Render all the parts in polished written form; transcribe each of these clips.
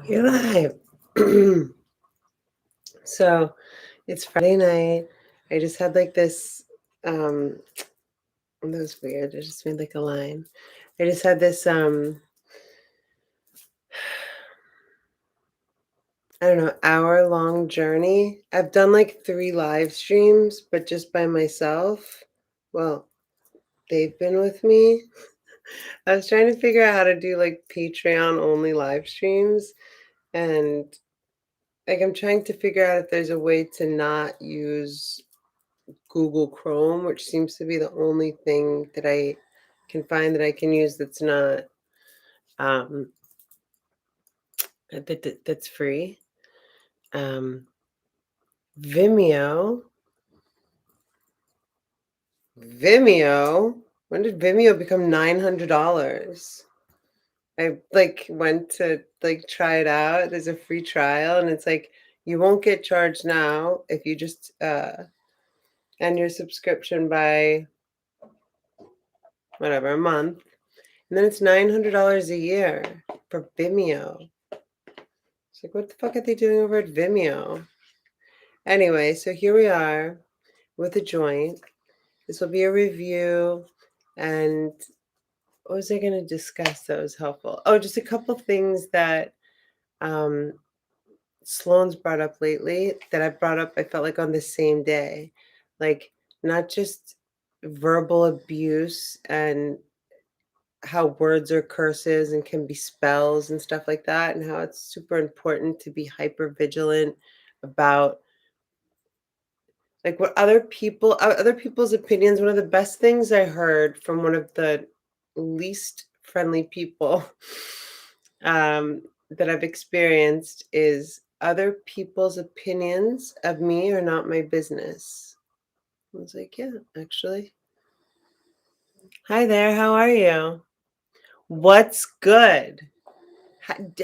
You're live. So it's Friday night. I just had like this. Um, that was weird. I just made like a line. I just had this. I don't know, hour-long journey. I've done like 3 live streams, but just by myself. Well, they've been with me. I was trying to figure out how to do like Patreon only live streams, and like I'm trying to figure out if there's a way to not use Google Chrome, which seems to be the only thing that I can find that I can use that's not um, that's free. Um, Vimeo, Vimeo. When did Vimeo become $900? I like went to like try it out. There's a free trial, and it's like you won't get charged now if you just end your subscription by whatever a month. And then it's $900 a year for Vimeo. It's like, what the fuck are they doing over at Vimeo? Anyway, so here we are with a joint. This will be a review. And what was I going to discuss that was helpful? Oh, just a couple things that um, Sloane's brought up lately that I brought up, I felt like on the same day. Like, not just verbal abuse and how words are curses and can be spells and stuff like that, and how it's super important to be hyper vigilant about like what other people's opinions. One of the best things I heard from one of the least friendly people that I've experienced is other people's opinions of me are not my business. I was like, yeah, actually. Hi there, how are you? What's good?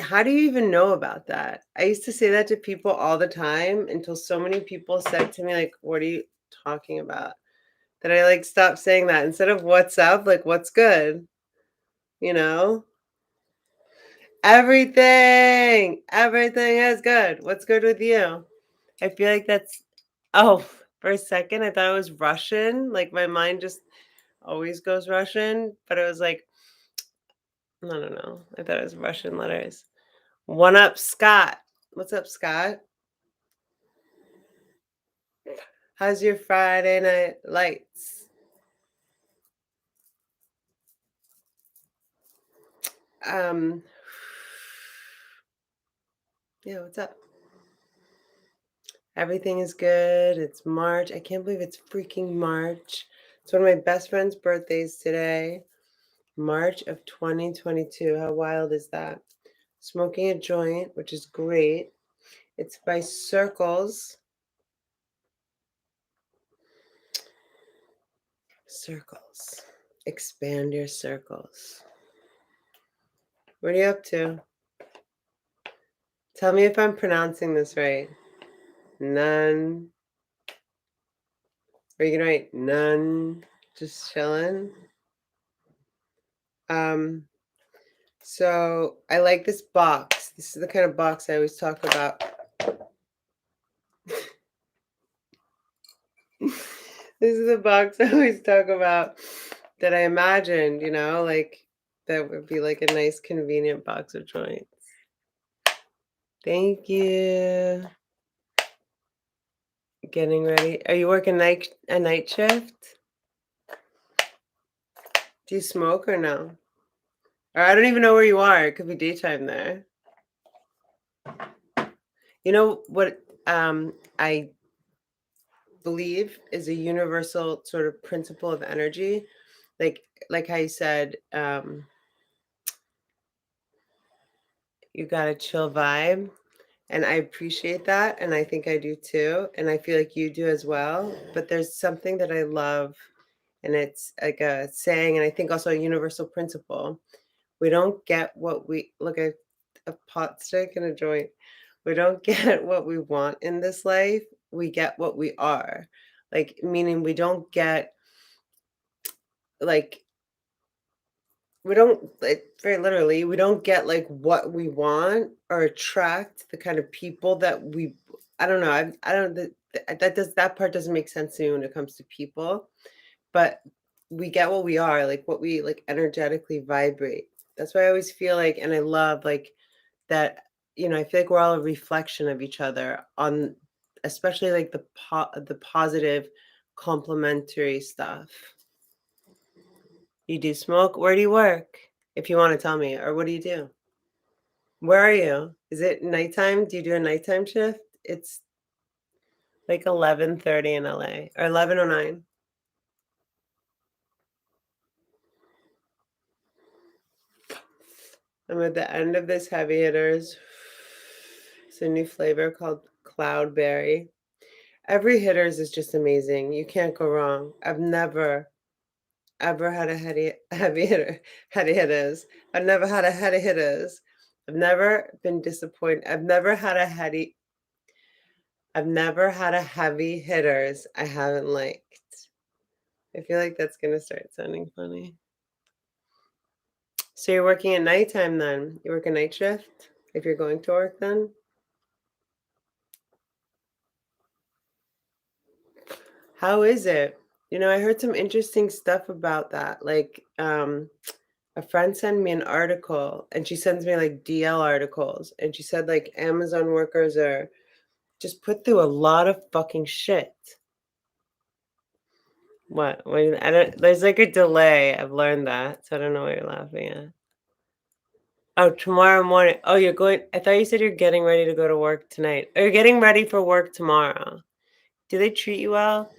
How do you even know about that? I used to say that to people all the time until so many people said to me, like, what are you talking about? That I like stopped saying that. Instead of what's up, like, what's good? You know? Everything is good. What's good with you? I feel like that's, oh, for a second, I thought it was Russian. Like, my mind just always goes Russian, but it was like, no. I thought it was Russian letters. One up, Scott. What's up, Scott? How's your Friday night lights? Um, yeah, what's up? Everything is good. It's March. I can't believe it's freaking March. It's one of my best friend's birthdays today. March of 2022. How wild is that? Smoking a joint, which is great. It's by Circles. Circles. Expand your circles. What are you up to? Tell me if I'm pronouncing this right. None. Are you gonna write none? Just chilling. Um, so I like this box. This is the kind of box I always talk about. This is the box I always talk about that I imagined, like that would be like a nice convenient box of joints. Thank you. Getting ready. Are you working a night shift? Do you smoke or no? Or I don't even know where you are. It could be daytime there. You know what I believe is a universal sort of principle of energy? Like how you said, you got a chill vibe. And I appreciate that. And I think I do too. And I feel like you do as well. But there's something that I love, and it's like a saying, and I think also a universal principle. We don't get what we look at a pot stick and a joint. We don't get what we want in this life. We get what we are. Like, meaning we don't get like we don't, like, very literally, we don't get, like, what we want or attract the kind of people that we I don't know, I don't that part doesn't make sense to me when it comes to people, but we get what we are, like, what we, like, energetically vibrate. That's why I always feel like and I love, like, that, I feel like we're all a reflection of each other on especially, like, the positive complementary stuff. You do smoke? Where do you work? If you wanna tell me, or what do you do? Where are you? Is it nighttime? Do you do a nighttime shift? It's like 11:30 in LA, or 11:09. I'm at the end of this heavy hitters. It's a new flavor called Cloudberry. Every hitters is just amazing. You can't go wrong. I've never, ever had a heavy hitter heady hitters. I've never had a heady hitters. I've never been disappointed. I've never had a heavy hitters I haven't liked. I feel like that's gonna start sounding funny. So you're working at nighttime then? You work a night shift if you're going to work then? How is it? I heard some interesting stuff about that. Like, a friend sent me an article and she sends me like DL articles and she said like Amazon workers are just put through a lot of fucking shit. What? Wait, I don't there's like a delay. I've learned that, so I don't know what you're laughing at. Oh, tomorrow morning. Oh, you're going I thought you said you're getting ready to go to work tonight. Or you're getting ready for work tomorrow. Do they treat you well?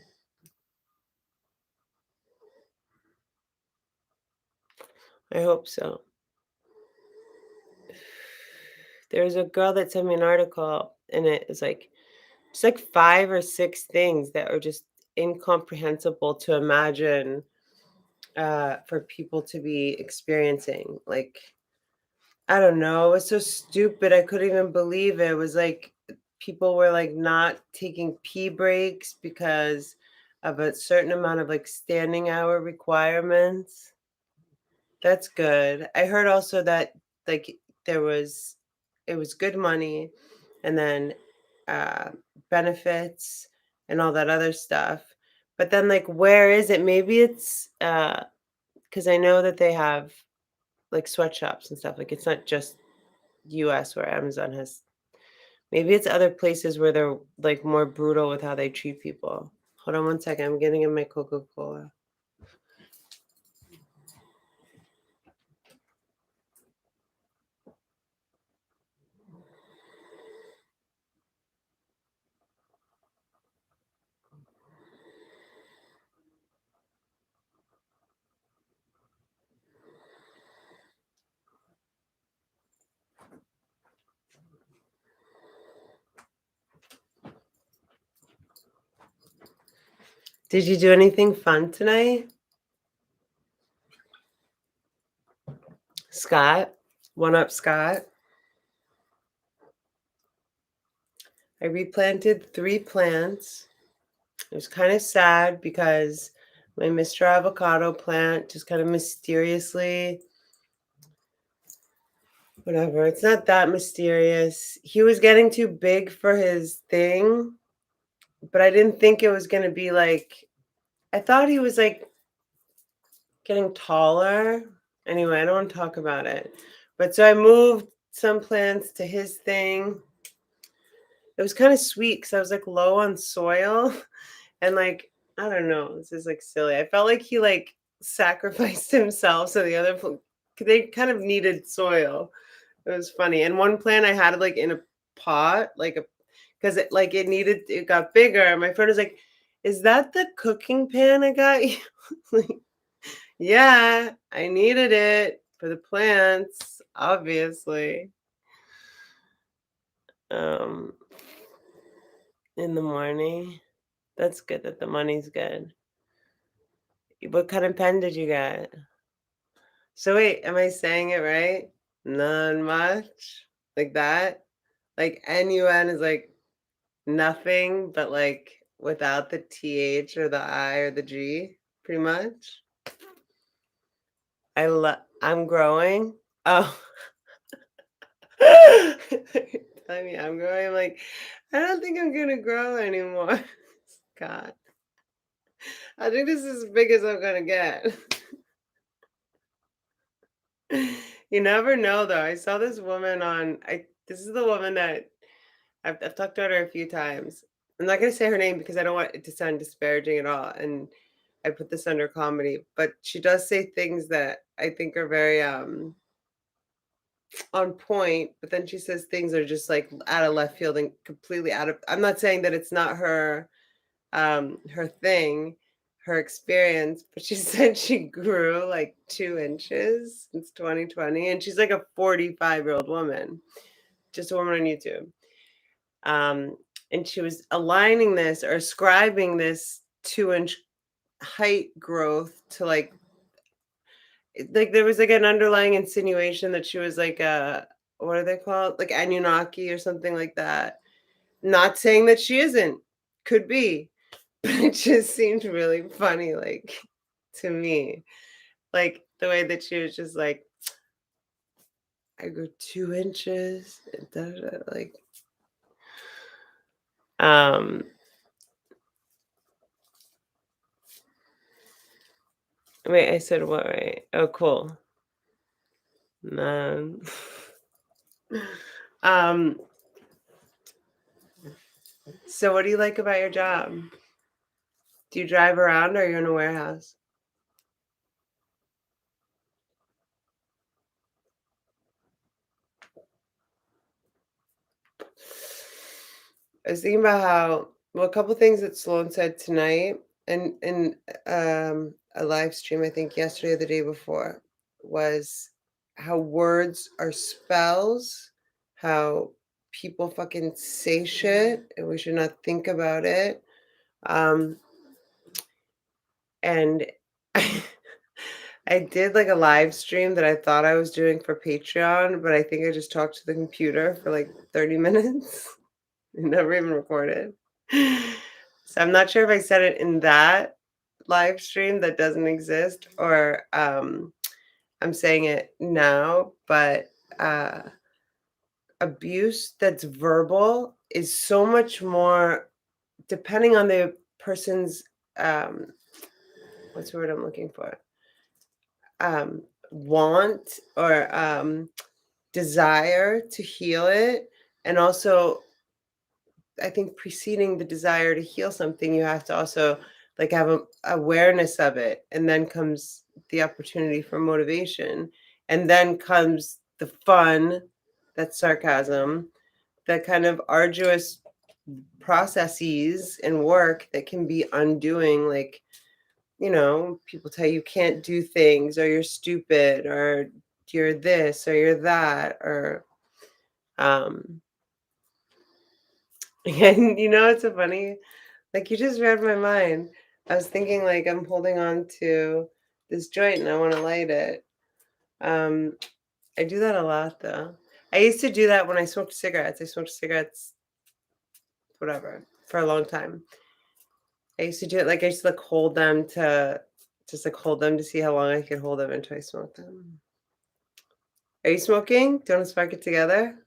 I hope so. There's a girl that sent me an article and it is like it's like 5 or 6 things that are just incomprehensible to imagine for people to be experiencing. Like, I don't know, it was so stupid. I couldn't even believe it. It was like people were like not taking pee breaks because of a certain amount of like standing hour requirements. That's good. I heard also that like there was it was good money and then uh benefits and all that other stuff. But then like where is it? Maybe it's because I know that they have like sweatshops and stuff. Like it's not just US where Amazon has maybe it's other places where they're like more brutal with how they treat people. Hold on one second. I'm getting in my Coca-Cola. Did you do anything fun tonight? Scott? One up Scott? I replanted 3 plants. It was kind of sad because my Mr. Avocado plant just kind of mysteriously whatever, it's not that mysterious. He was getting too big for his thing, but I didn't think it was gonna be like I thought he was, like, getting taller. Anyway, I don't wanna talk about it. But so I moved some plants to his thing. It was kinda sweet because I was, like, low on soil and, like, I don't know, this is, like, silly. I felt like he, like, sacrificed himself so the other pl they kind of needed soil. It was funny, and one plant I had it, like, in a pot, like, a because it got bigger, and my friend was like, "Is that the cooking pan I got you?" Like, "Yeah, I needed it for the plants, obviously." Um, in the morning. That's good that the money's good. What kind of pen did you get? So wait, am I saying it right? None much? Like that? Like, NUN is, like, nothing, but, like, without the TH or the I or the G, pretty much. I'm growing. Oh. Telling me I'm growing. I'm like, I don't think I'm gonna grow anymore. God. I think this is as big as I'm gonna get. You never know though. I saw this woman on this is the woman that I've talked to her a few times. I'm not gonna say her name because I don't want it to sound disparaging at all. And I put this under comedy, but she does say things that I think are very on point, but then she says things that are just like out of left field and completely out of I'm not saying that it's not her thing, her experience, but she said she grew like 2 inches since 2020, and she's like a 45-year-old woman, just a woman on YouTube. Um, and she was aligning this or ascribing this 2 inch height growth to like there was like an underlying insinuation that she was like a what are they called? Like Anunnaki or something like that. Not saying that she isn't. Could be. But it just seemed really funny, like to me. Like the way that she was just like, I grew 2 inches and like um wait, I said what right? Oh cool. Man. um so what do you like about your job? Do you drive around or are you in a warehouse? I was thinking about how well a couple things that Sloan said tonight and in a live stream I think yesterday or the day before was how words are spells, how people fucking say shit and we should not think about it. Um and I did like a live stream that I thought I was doing for Patreon, but I think I just talked to the computer for like 30 minutes. Never even recorded. So I'm not sure if I said it in that live stream that doesn't exist or I'm saying it now, but abuse that's verbal is so much more depending on the person's um what's the word I'm looking for? Um want or desire to heal it and also I think preceding the desire to heal something, you have to also like have a awareness of it, and then comes the opportunity for motivation, and then comes the fun, that's sarcasm, the kind of arduous processes and work that can be undoing. Like, people tell you can't do things, or you're stupid, or you're this, or you're that, or um, and it's so funny. Like you just read my mind. I was thinking like I'm holding on to this joint and I want to light it. Um, I do that a lot though. I used to do that when I smoked cigarettes. I smoked cigarettes, whatever, for a long time. I used to do it like I used to like hold them to just like hold them to see how long I could hold them until I smoked them. Are you smoking? Do you want to spark it together?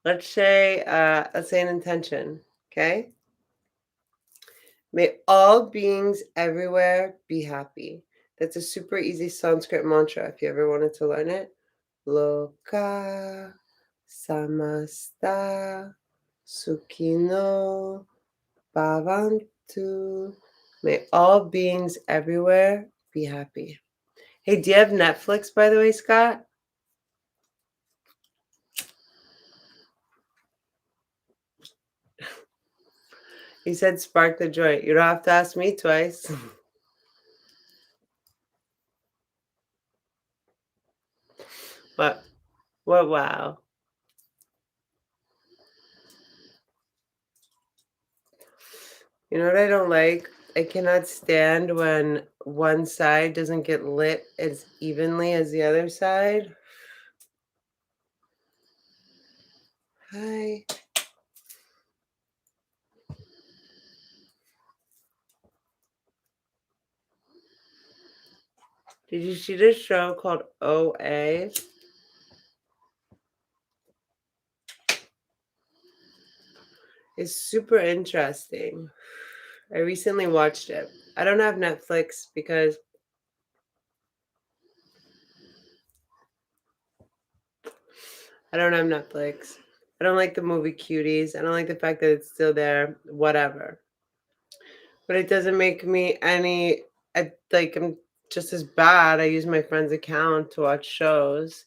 Let's say an intention. Okay. May all beings everywhere be happy. That's a super easy Sanskrit mantra if you ever wanted to learn it. Loka samasta sukhino bhavantu. May all beings everywhere be happy. Hey, do you have Netflix, by the way, Scott? He said spark the joint. You don't have to ask me twice. What? What? Wow. You know what I don't like? I cannot stand when one side doesn't get lit as evenly as the other side. Hi. Did you see this show called OA? It's super interesting. I recently watched it. I don't have Netflix because I don't have Netflix. I don't like the movie Cuties. I don't like the fact that it's still there. Whatever. But it doesn't make me any. I'm just as bad. I use my friend's account to watch shows,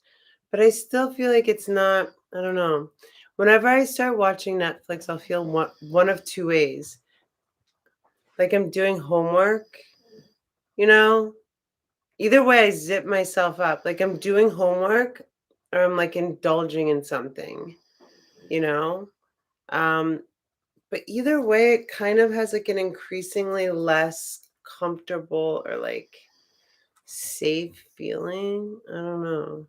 but I still feel like it's not. I don't know. Whenever I start watching Netflix, I'll feel one of two ways. Like I'm doing homework, you know. Either way, I zip myself up. Like I'm doing homework, or I'm like indulging in something, you know. Um, but either way, it kind of has like an increasingly less comfortable or like safe feeling. I don't know.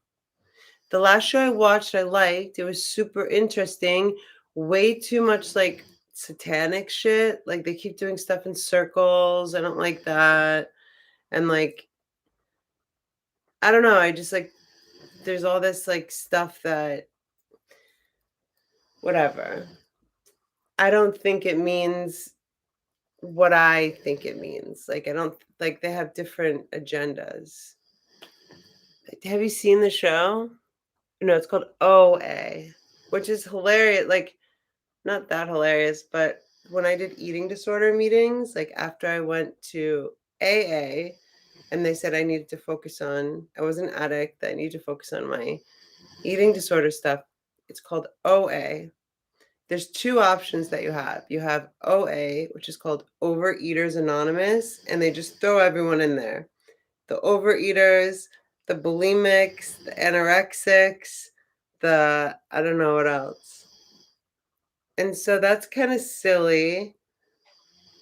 The last show I watched, I liked. It was super interesting. Way too much like satanic shit. Like they keep doing stuff in circles. I don't like that. And like, I don't know. I just like, there's all this like stuff that, whatever. I don't think it means what I think it means. Like, I don't like they have different agendas. Have you seen the show? No, it's called OA, which is hilarious. Like, not that hilarious, but when I did eating disorder meetings, like after I went to AA and they said I needed to focus on, I was an addict, that I need to focus on my eating disorder stuff. It's called OA. There's two options that you have. You have OA, which is called Overeaters Anonymous, and they just throw everyone in there. The overeaters, the bulimics, the anorexics, the I don't know what else. And so that's kind of silly.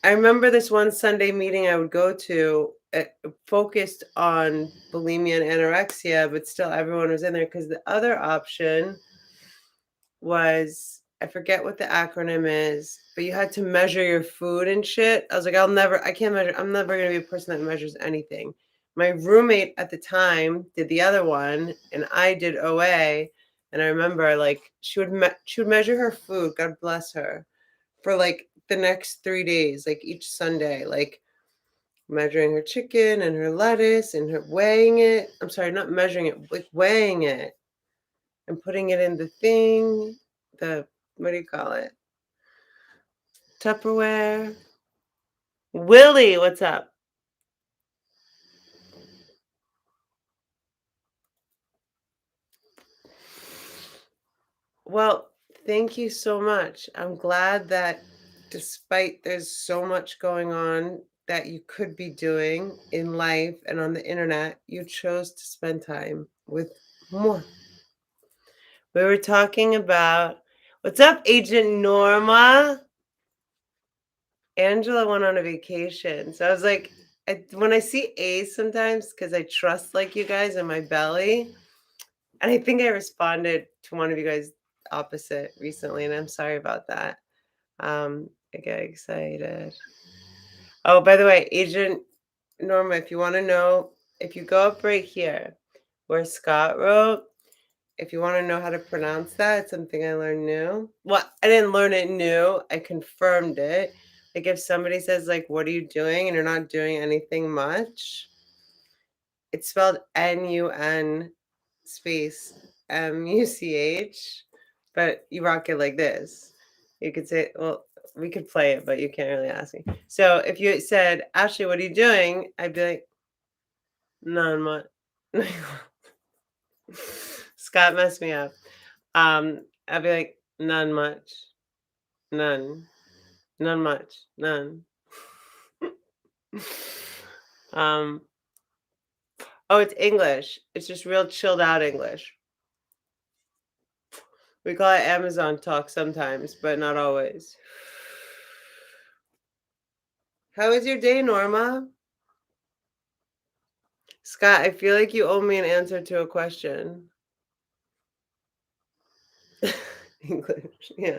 I remember this one Sunday meeting I would go to, focused on bulimia and anorexia, but still everyone was in there because the other option was I forget what the acronym is, but you had to measure your food and shit. I was like, I can't measure. I'm never going to be a person that measures anything. My roommate at the time did the other one, and I did OA. And I remember like she would measure her food. God bless her, for like the next 3 days, like each Sunday, like measuring her chicken and her lettuce and her weighing it. I'm sorry, not measuring it, like weighing it and putting it in the thing, the what do you call it? Tupperware. Willie, what's up? Well, thank you so much. I'm glad that despite there's so much going on that you could be doing in life and on the internet, you chose to spend time with more. We were talking about what's up, Agent Norma? Angela went on a vacation. So I was like, when I see A's sometimes, because I trust like you guys in my belly, and I think I responded to one of you guys opposite recently, and I'm sorry about that. I get excited. Oh, by the way, Agent Norma, if you want to know, if you go up right here where Scott wrote, if you want to know how to pronounce that, it's something I learned new. Well, I didn't learn it new. I confirmed it. Like if somebody says like, "What are you doing?" and you're not doing anything much, it's spelled N-U-N space M-U-C-H, but you rock it like this. You could say, well, we could play it, but you can't really ask me. So if you said, "Ashley, what are you doing?" I'd be like, "None much." Scott messed me up. I'd be like, "None much, none, none much, none." um, oh, it's English. It's just real chilled out English. We call it Amazon talk sometimes, but not always. How was your day, Norma? Scott, I feel like you owe me an answer to a question. English, yeah.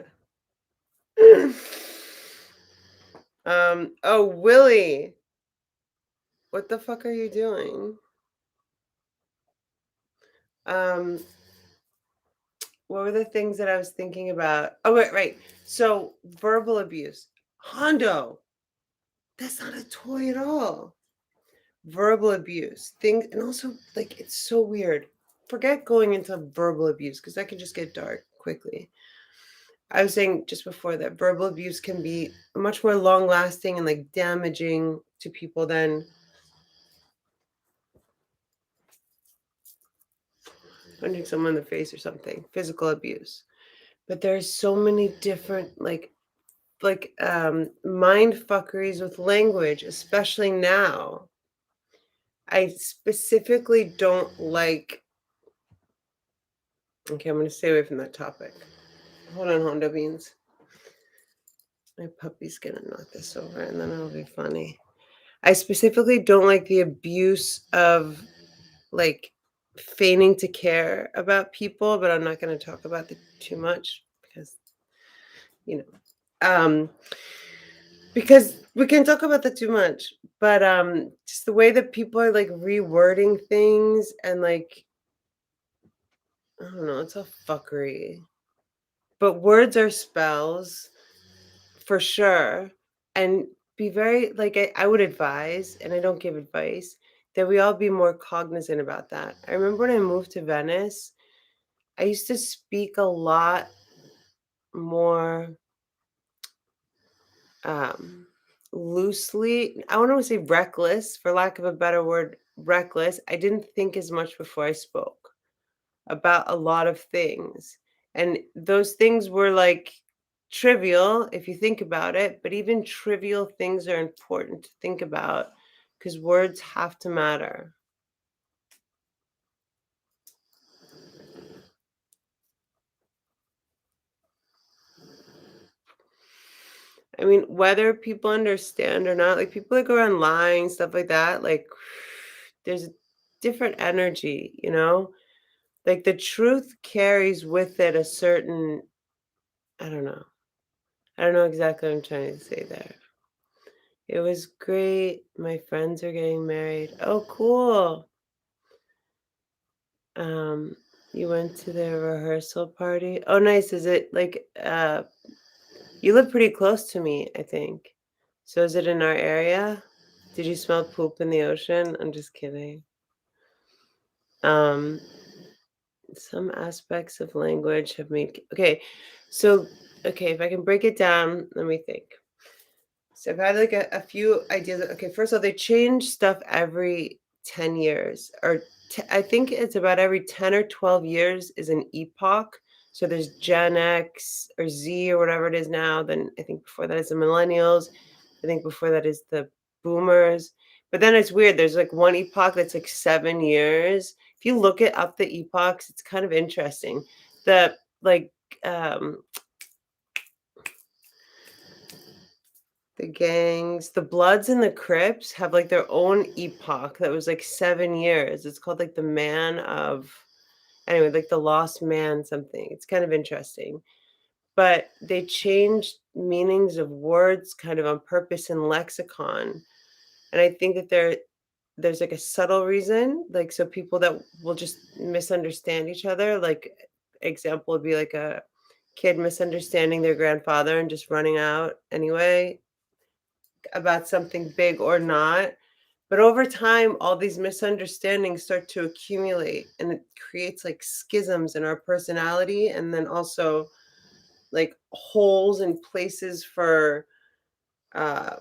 Oh, Willie, what the fuck are you doing? Um, what were the things that I was thinking about? Oh, right. So verbal abuse. Hondo. That's not a toy at all. Verbal abuse. Things, and also, like, it's so weird. Forget going into verbal abuse because that can just get dark quickly. I was saying just before that verbal abuse can be much more long lasting and like damaging to people than punching someone in the face or something, physical abuse. But there's so many different mind fuckeries with language, especially now. I specifically don't like. Okay, I'm going to stay away from that topic. Hold on, Honda Beans. My puppy's going to knock this over and then it'll be funny. I specifically don't like the abuse of like feigning to care about people, but I'm not going to talk about it too much because, you know, because we can talk about that too much. But just the way that people are like rewording things and like, I don't know, it's a fuckery. But words are spells for sure. And be very, like, I would advise, and I don't give advice, that we all be more cognizant about that. I remember when I moved to Venice, I used to speak a lot more um, loosely. I don't want to say reckless, for lack of a better word, reckless. I didn't think as much before I spoke about a lot of things. And those things were like trivial if you think about it, but even trivial things are important to think about because words have to matter. I mean, whether people understand or not, like people that go around lying, stuff like that, like there's a different energy, you know? Like the truth carries with it a certain, I don't know. I don't know exactly what I'm trying to say there. It was great. My friends are getting married. Oh, cool. Um, you went to their rehearsal party. Oh, nice. Is it like you live pretty close to me, I think. So is it in our area? Did you smell poop in the ocean? I'm just kidding. Um, some aspects of language have made okay. So okay, if I can break it down, let me think. So I've had like a few ideas. Okay, first of all, they change stuff every 10 years, or I think it's about every 10 or 12 years is an epoch. So there's Gen X or Z or whatever it is now. Then I think before that is the millennials. I think before that is the boomers. But then it's weird. There's like one epoch that's like 7 years. If you look it up, the epochs, it's kind of interesting. The like um The gangs, the Bloods and the Crips have, like, their own epoch that was, like, 7 years. It's called, like, the Man of anyway, like, the Lost Man something. It's kind of interesting. But they changed meanings of words kind of on purpose in lexicon, and I think that there's, like, a subtle reason, like, so people that will just misunderstand each other, like, example would be, like, a kid misunderstanding their grandfather and just running out anyway about something big or not. But over time, all these misunderstandings start to accumulate and it creates like schisms in our personality and then also like holes and places for uh,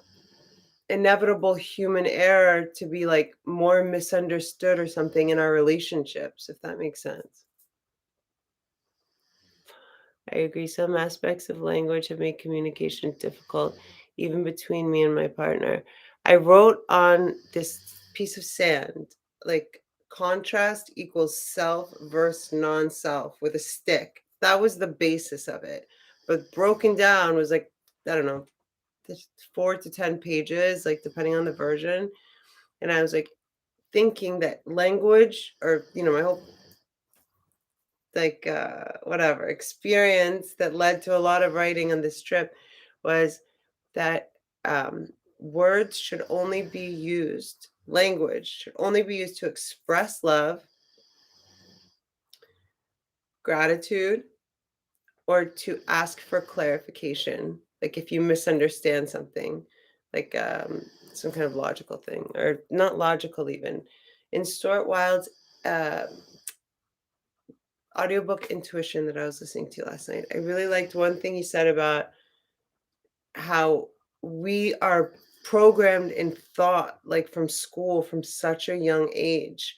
inevitable human error to be like more misunderstood or something in our relationships, if that makes sense. I agree. Some aspects of language have made communication difficult, even between me and my partner. I wrote on this piece of sand, like contrast equals self versus non self with a stick. That was the basis of it. But broken down was like, I don't know, 4 to 10 pages, like depending on the version. And I was like thinking that language or, my whole whatever experience that led to a lot of writing on this trip was that um, words should only be used language should only be used to express love gratitude or to ask for clarification. Like if you misunderstand something, like some kind of logical thing, or not logical even. In Stuart Wilde's uh, audiobook Intuition that I was listening to last night, I really liked one thing he said about how we are programmed in thought, like from school, from such a young age,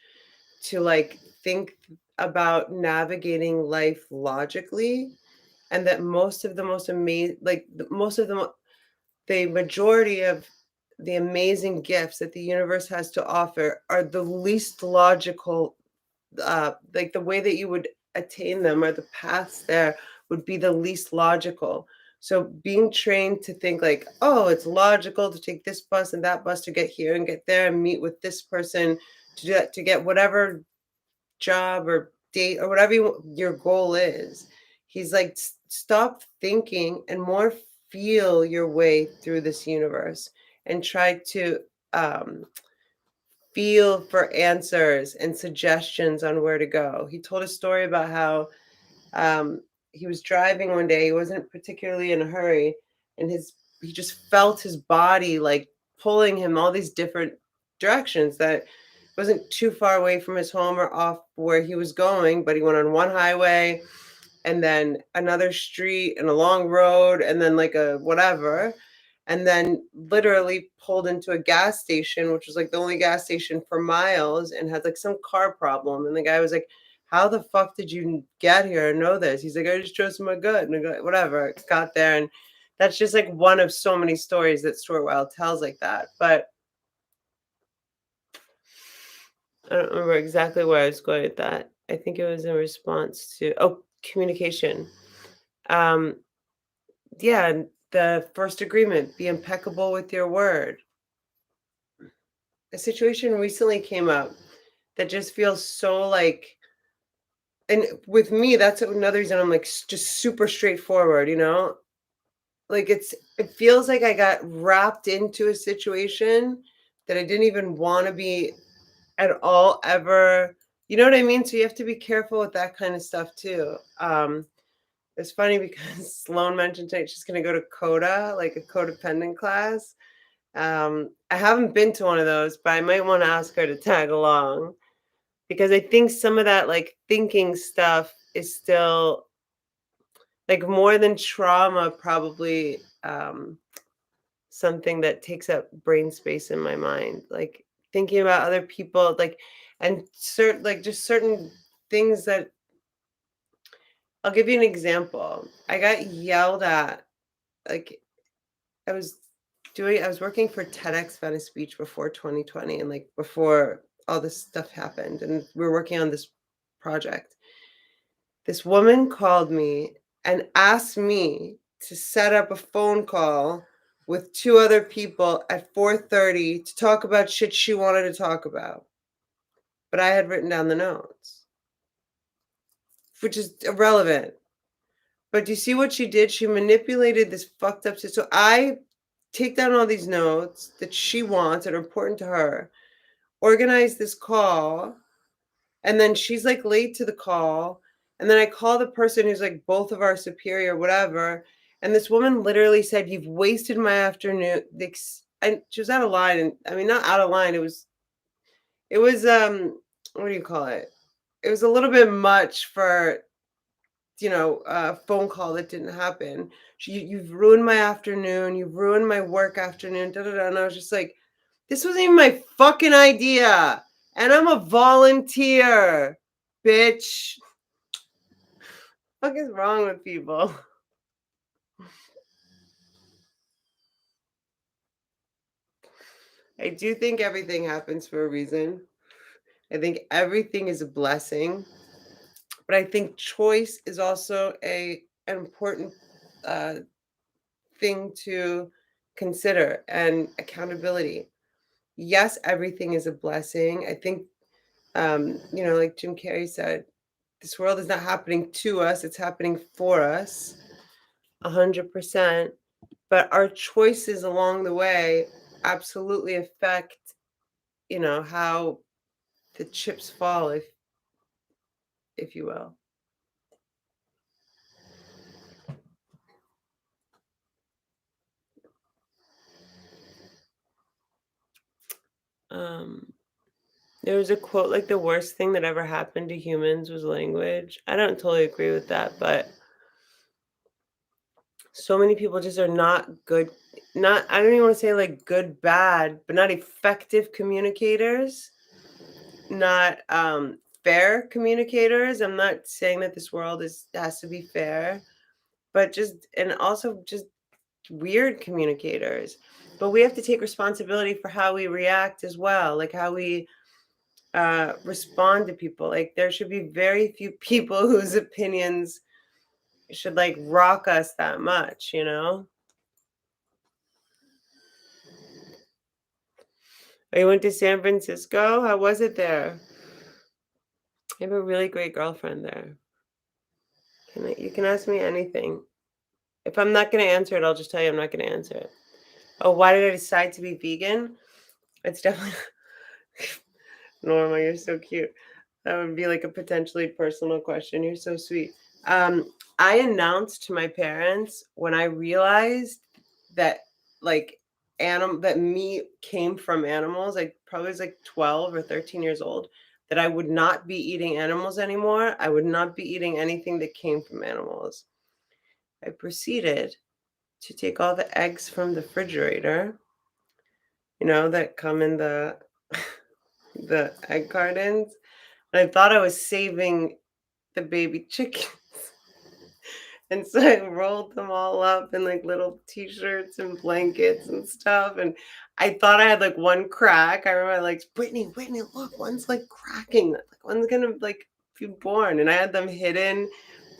to like think about navigating life logically, and that most of the most amazing, like most of the majority of the amazing gifts that the universe has to offer are the least logical, like the way that you would attain them, or the paths there would be the least logical. So being trained to think like, oh, it's logical to take this bus and that bus to get here and get there and meet with this person to do that, to get whatever job or date or whatever your goal is. He's like, stop thinking and more feel your way through this universe and try to um, feel for answers and suggestions on where to go. He told a story about how um, he was driving one day. He wasn't particularly in a hurry, and he just felt his body like pulling him all these different directions that wasn't too far away from his home or off where he was going, but he went on one highway and then another street and a long road and then like a whatever, and then literally pulled into a gas station, which was like the only gas station for miles, and had like some car problem. And the guy was like, how the fuck did you get here and know this? He's like, I just trusted my gut and I got whatever, got there. And that's just like one of so many stories that Stuart Wilde tells like that. But I don't remember exactly where I was going with that. I think it was in response to, oh, communication. Um, yeah, and the first agreement, be impeccable with your word. A situation recently came up that just feels so like, and with me, that's another reason I'm like just super straightforward, you know? Like it feels like I got wrapped into a situation that I didn't even want to be at all ever. You know what I mean? So you have to be careful with that kind of stuff too. It's funny because Sloan mentioned tonight she's going to go to CODA, like a codependent class. I haven't been to one of those, but I might want to ask her to tag along because I think some of that like thinking stuff is still like more than trauma, probably something that takes up brain space in my mind. Like thinking about other people, like and certain like just certain things that I'll give you an example. I got yelled at like I was working for TEDx Venice Beach before 2020 and like before all this stuff happened, and we were working on this project. This woman called me and asked me to set up a phone call with two other people at 4:30 to talk about shit she wanted to talk about. But I had written down the notes, which is irrelevant. But do you see what she did? She manipulated this fucked up So I take down all these notes that she wants that are important to her, organize this call, and then she's like late to the call. And then I call the person who's like both of our superior, whatever. And this woman literally said, you've wasted my afternoon. And she was out of line. And I mean, not out of line. It was, what do you call it? It was a little bit much for a phone call that didn't happen. You've ruined my afternoon. You've ruined my work afternoon. Da, da, da. And I was just like, this wasn't even my fucking idea. And I'm a volunteer, bitch. What is wrong with people? I do think everything happens for a reason. I think everything is a blessing. But I think choice is also an important uh, thing to consider, and accountability. Yes, everything is a blessing. I think, like Jim Carrey said, this world is not happening to us, it's happening for us, 100%. But our choices along the way absolutely affect, how the chips fall, if you will. There was a quote like the worst thing that ever happened to humans was language. I don't totally agree with that, but so many people just are not good, not, I don't even want to say like good, bad, but not effective communicators, not fair communicators. I'm not saying that this world is has to be fair, but just, and also just weird communicators. But we have to take responsibility for how we react as well, like how we respond to people. Like there should be very few people whose opinions should like rock us that much, you know? Oh, you went to San Francisco? How was it there? I have a really great girlfriend there. You can ask me anything. If I'm not going to answer it, I'll just tell you I'm not going to answer it. Oh, why did I decide to be vegan? It's definitely Norma, you're so cute. That would be like a potentially personal question. You're so sweet. I announced to my parents when I realized that like that meat came from animals. I probably was like 12 or 13 years old. That I would not be eating animals anymore. I would not be eating anything that came from animals. I proceeded to take all the eggs from the refrigerator, that come in the the egg cartons. And I thought I was saving the baby chickens. And so I rolled them all up in like little t-shirts and blankets and stuff. And I thought I had like one crack. I remember like, Whitney, look, one's like cracking. Like one's gonna like be born. And I had them hidden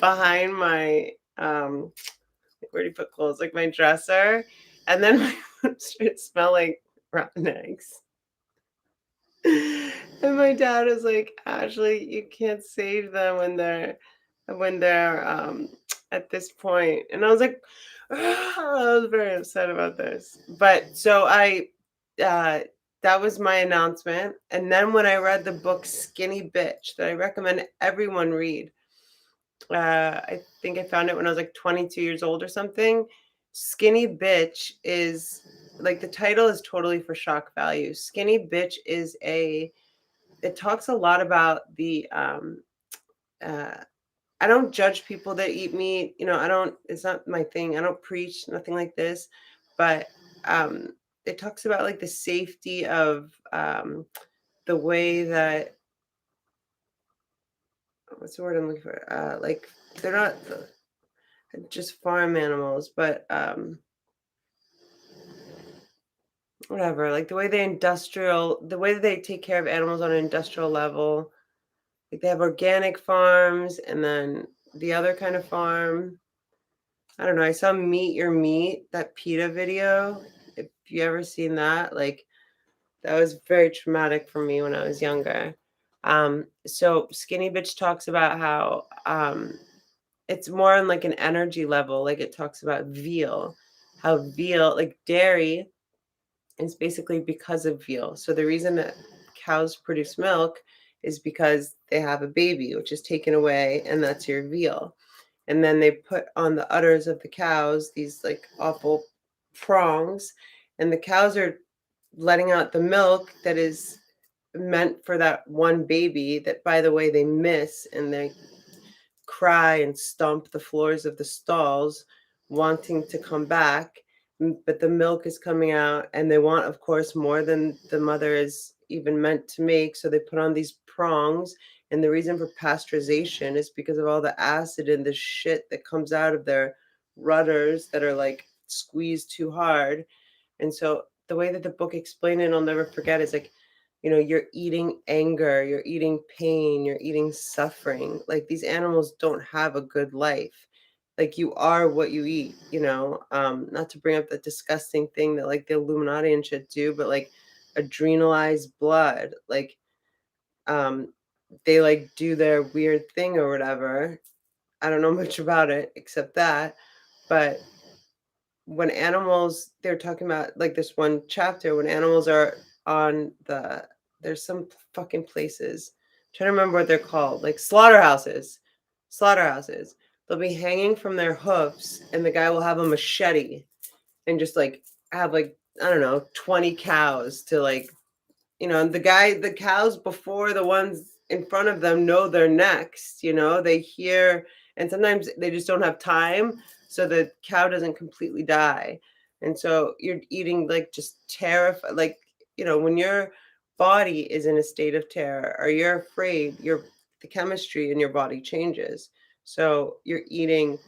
behind my where do you put clothes? Like my dresser. And then my room started smelling rotten eggs. And my dad was like, Ashley, you can't save them when they're at this point. And I was like, I was very upset about this. But so I uh that was my announcement. And then when I read the book Skinny Bitch that I recommend everyone read, I think I found it when I was like 22 years old or something. Skinny Bitch is like the title is totally for shock value. Skinny Bitch is it talks a lot about the uh I don't judge people that eat meat. I don't, it's not my thing. I don't preach, nothing like this. But um it talks about like the safety of the way that, what's the word I'm looking for? Like they're not just farm animals, but whatever, like the way that they take care of animals on an industrial level. Like they have organic farms and then the other kind of farm. I don't know. I saw Meet Your Meat, that PETA video. If you ever seen that, like that was very traumatic for me when I was younger. So Skinny Bitch talks about how it's more on like an energy level. Like it talks about veal, how veal, like dairy, is basically because of veal. So the reason that cows produce milk is because they have a baby, which is taken away, and that's your veal. And then they put on the udders of the cows these like awful prongs, and the cows are letting out the milk that is meant for that one baby that, by the way, they miss, and they cry and stomp the floors of the stalls wanting to come back. But the milk is coming out and they want, of course, more than the mother is even meant to make, so they put on these prongs. And the reason for pasteurization is because of all the acid and the shit that comes out of their rudders that are like squeezed too hard. And so the way that the book explained it, I'll never forget, is like, you're eating anger, you're eating pain, you're eating suffering. Like these animals don't have a good life. Like you are what you eat, not to bring up the disgusting thing that like the Illuminati and shit do, but like adrenalized blood, like um they like do their weird thing or whatever. I don't know much about it except that. But when animals, they're talking about like this one chapter when animals are on there's some fucking places. I'm trying to remember what they're called, like slaughterhouses. They'll be hanging from their hoofs and the guy will have a machete and just like have like, I don't know, 20 cows to like the cows before the ones in front of them know they're next, they hear, and sometimes they just don't have time, so the cow doesn't completely die. And so you're eating like just terrified, like, when your body is in a state of terror or you're afraid, the chemistry in your body changes. So you're eating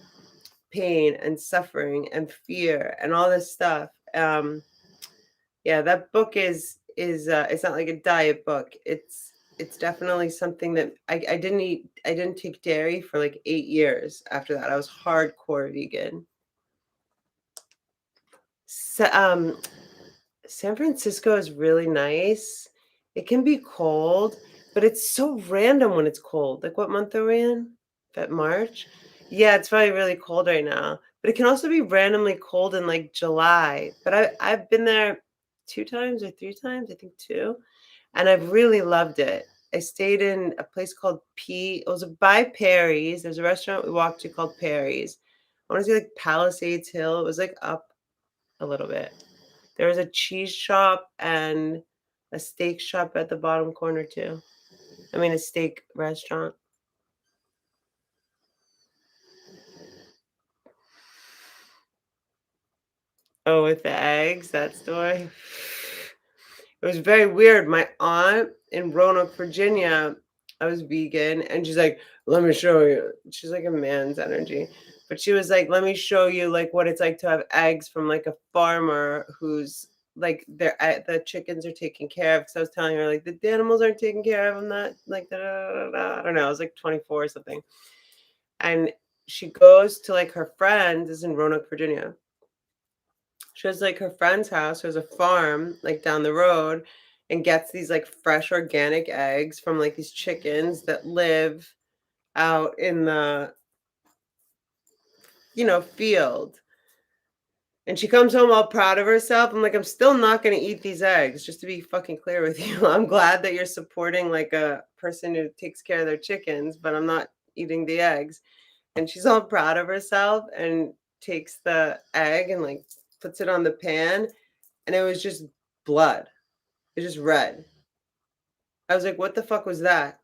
pain and suffering and fear and all this stuff. Yeah, that book is it's not like a diet book. It's definitely something that I didn't take dairy for like 8 years after that. I was hardcore vegan. So, San Francisco is really nice. It can be cold, but it's so random when it's cold. Like, what month are we in? March? Yeah, it's probably really cold right now. But it can also be randomly cold in like July. But I've been there 2 times or 3 times, I think two, and I've really loved it. I stayed in a place called It was by Perry's. There's a restaurant we walked to called Perry's. I want to say like Palisades Hill. It was like up a little bit. There was a cheese shop and a steak shop at the bottom corner too. I mean, a steak restaurant. Oh, with the eggs, that story. It was very weird. My aunt in Roanoke, Virginia, I was vegan, and she's like, "Let me show you." She's like a man's energy, but she was like, "Let me show you like what it's like to have eggs from like a farmer who's like the chickens are taken care of." Because I was telling her like the animals aren't taken care of, and that like da, da, da, da, da. I don't know. I was like 24 or something, and she goes to like her friend is in Roanoke, Virginia. She has like her friend's house, who has a farm like down the road, and gets these like fresh organic eggs from like these chickens that live out in the, field. And she comes home all proud of herself. I'm like, I'm still not going to eat these eggs, just to be fucking clear with you. I'm glad that you're supporting like a person who takes care of their chickens, but I'm not eating the eggs. And she's all proud of herself and takes the egg and like puts it on the pan, and it was just blood. It was just red. I was like, "What the fuck was that?"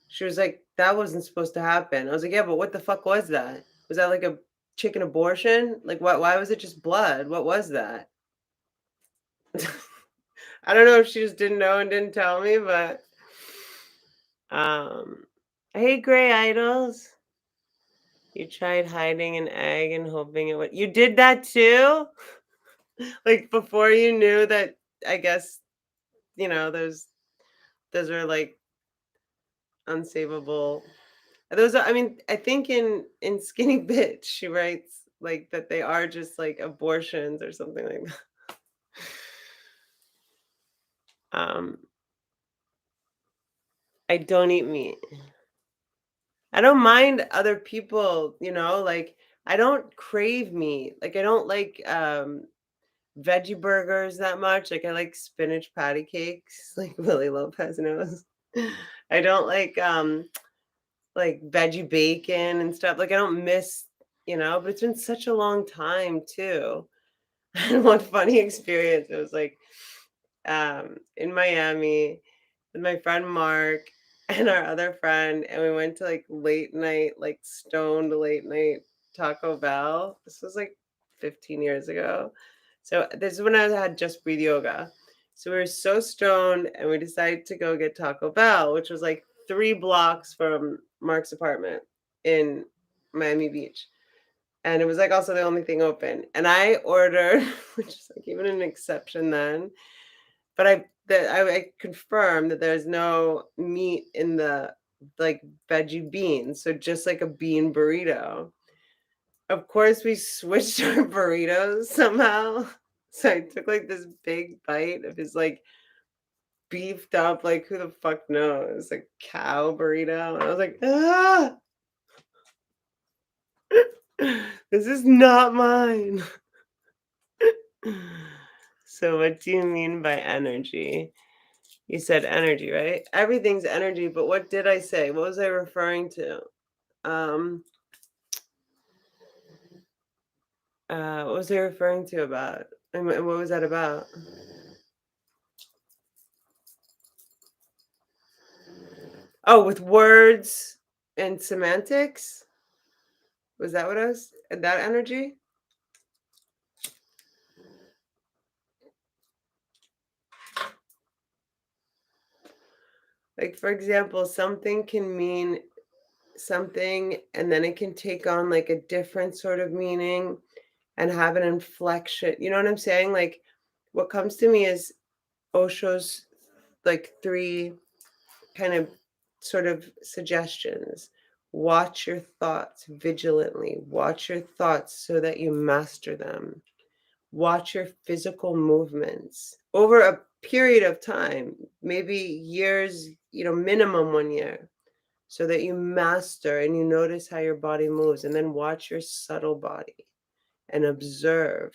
She was like, "That wasn't supposed to happen." I was like, "Yeah, but what the fuck was that? Was that like a chicken abortion? Like, what? Why was it just blood? What was that?" I don't know if she just didn't know and didn't tell me, but um, hey, gray idols. You tried hiding an egg and hoping it would. You did that too? Like before you knew that? I guess those are like unsavable. Those are, I mean, I think in Skinny Bitch, she writes like that they are just like abortions or something like that. Um, I don't eat meat. I don't mind other people, like I don't crave meat. Like I don't like veggie burgers that much. Like I like spinach patty cakes, like Willie Lopez knows. I don't like veggie bacon and stuff. Like I don't miss, but it's been such a long time too. And one funny experience, it was like in Miami with my friend Mark and our other friend, and we went to like late night, like stoned late night Taco Bell. This was like 15 years ago. So this is when I had just breathe yoga. So we were so stoned and we decided to go get Taco Bell, which was like 3 blocks from Mark's apartment in Miami Beach. And it was like also the only thing open. And I ordered, which is like even an exception then, but I confirmed that there's no meat in the like veggie beans, so just like a bean burrito. Of course, we switched our burritos somehow. So I took like this big bite of his like beefed up, like who the fuck knows, like cow burrito. And I was like, ah, this is not mine. So what do you mean by energy? You said energy, right? Everything's energy, but what did I say? What was I referring to? Um, what was I referring to about? And what was that about? Oh, with words and semantics? Was that what I was that energy? Like, for example, something can mean something, and then it can take on, like, a different sort of meaning and have an inflection. You know what I'm saying? Like, what comes to me is Osho's, like, 3 kind of sort of suggestions. Watch your thoughts vigilantly. Watch your thoughts so that you master them. Watch your physical movements over a period of time, maybe years, minimum 1 year, so that you master and you notice how your body moves. And then watch your subtle body and observe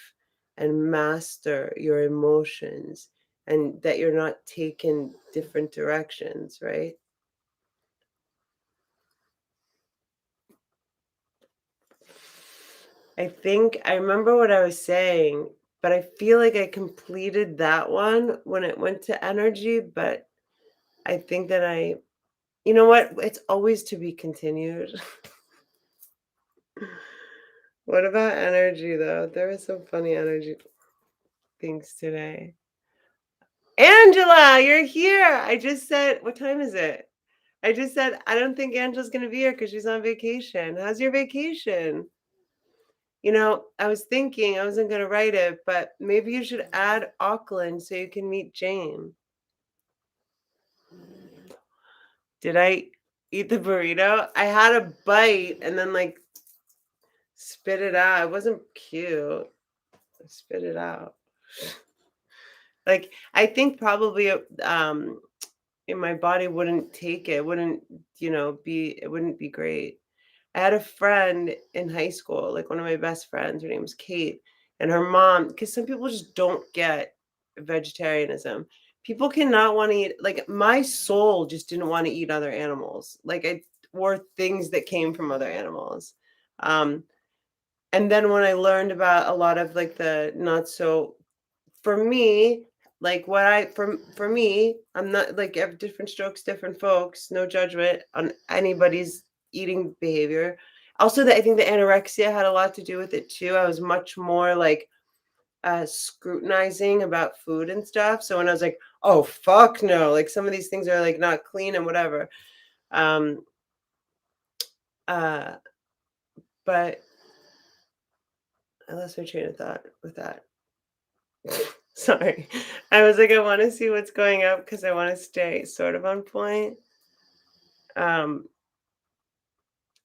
and master your emotions, and that you're not taking different directions, right? I think I remember what I was saying, but I feel like I completed that one when it went to energy, but I think that you know what? It's always to be continued. What about energy though? There was some funny energy things today. Angela, you're here. I just said, what time is it? I just said, I don't think Angela's going to be here because she's on vacation. How's your vacation? I was thinking I wasn't going to write it, but maybe you should add Auckland so you can meet Jane. Did I eat the burrito? I had a bite and then like spit it out. It wasn't cute. I spit it out. Like I think probably my body wouldn't take it. Wouldn't, it wouldn't be great. I had a friend in high school, like one of my best friends, her name was Kate, and her mom, because some people just don't get vegetarianism. People cannot want to eat, like my soul just didn't want to eat other animals, or things that came from other animals. Um, and then when I learned about a lot of like the not so, for me, like what I for me, I'm not like I have different strokes, different folks, no judgment on anybody's eating behavior. Also, that I think the anorexia had a lot to do with it too. I was much more like scrutinizing about food and stuff. So when I was like, oh fuck no, like some of these things are like not clean and whatever. Um uh but I lost my train of thought with that. Sorry. I was like, I want to see what's going up because I want to stay sort of on point. Um,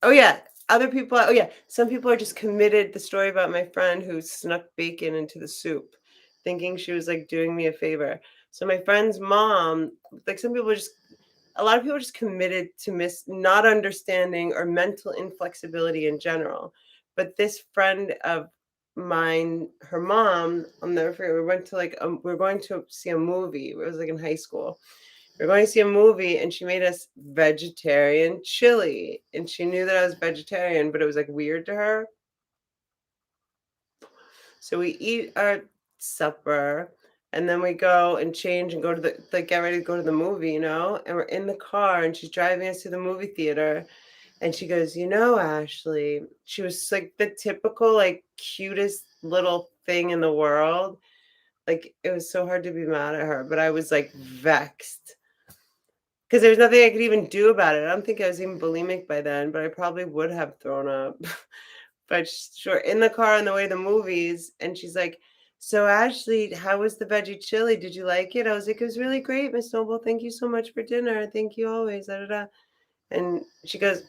oh yeah, other people. Oh yeah, some people are just committed. The story about my friend who snuck bacon into the soup, thinking she was like doing me a favor. So my friend's mom, like some people just, a lot of people are just committed to not understanding or mental inflexibility in general. But this friend of mine, her mom, I'll never forget. We went to we are going to see a movie. It was like in high school. We are going to see a movie, and she made us vegetarian chili. And she knew that I was vegetarian, but it was like weird to her. So we eat our supper, and then we go and change and go to get ready to go to the movie, and we're in the car and she's driving us to the movie theater. And she goes, Ashley, she was like the typical, like, cutest little thing in the world. Like, it was so hard to be mad at her, but I was like vexed because there was nothing I could even do about it. I don't think I was even bulimic by then, but I probably would have thrown up. But sure, in the car on the way to the movies, and she's like, "So Ashley, how was the veggie chili? Did you like it?" I was like, "It was really great, Miss Noble. Thank you so much for dinner. Thank you always." Da, da, da. And she goes,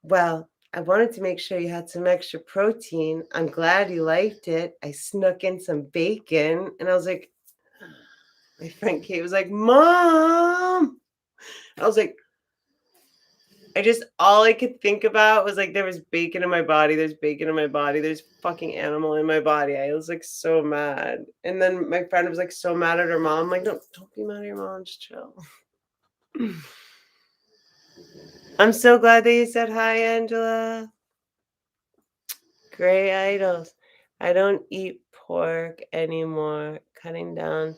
"Well, I wanted to make sure you had some extra protein. I'm glad you liked it. I snuck in some bacon." And I was like, my friend Kate was like, "Mom." I was like, all I could think about was like there was bacon in my body, there's bacon in my body, there's fucking animal in my body. I was like so mad. And then my friend was like so mad at her mom. I'm like, no, don't be mad at your mom, just chill. I'm so glad that you said hi, Angela. Gray idols. I don't eat pork anymore. Cutting down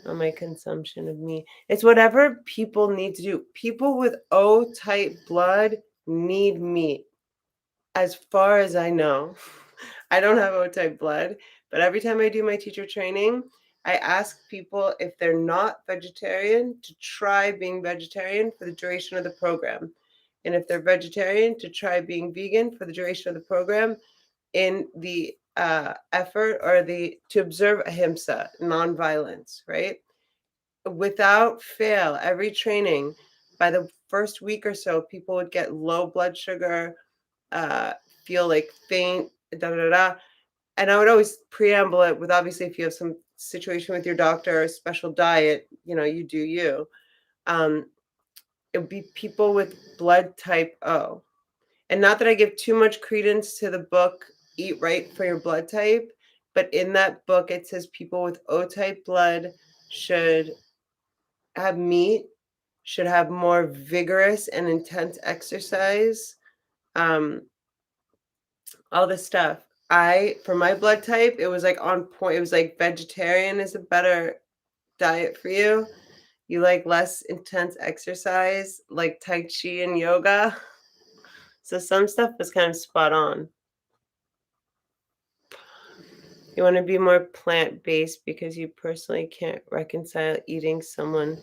on my consumption of meat. It's whatever people need to do. People with O type blood need meat. As far as I know, I don't have O type blood, but every time I do my teacher training, I ask people if they're not vegetarian to try being vegetarian for the duration of the program. And if they're vegetarian, to try being vegan for the duration of the program in the effort or to observe ahimsa, nonviolence, right? Without fail, every training, by the first week or so, people would get low blood sugar, uh, feel like faint, da da da. And I would always preamble it with, obviously, if you have some situation with your doctor or a special diet, you do you. It would be people with blood type O. And not that I give too much credence to the book Eat Right for Your Blood Type, but in that book it says people with O type blood should have meat, should have more vigorous and intense exercise, um, all this stuff. For my blood type, it was like on point. It was like vegetarian is a better diet for you. You like less intense exercise, like Tai Chi and yoga. So some stuff was kind of spot on. You want to be more plant-based because you personally can't reconcile eating someone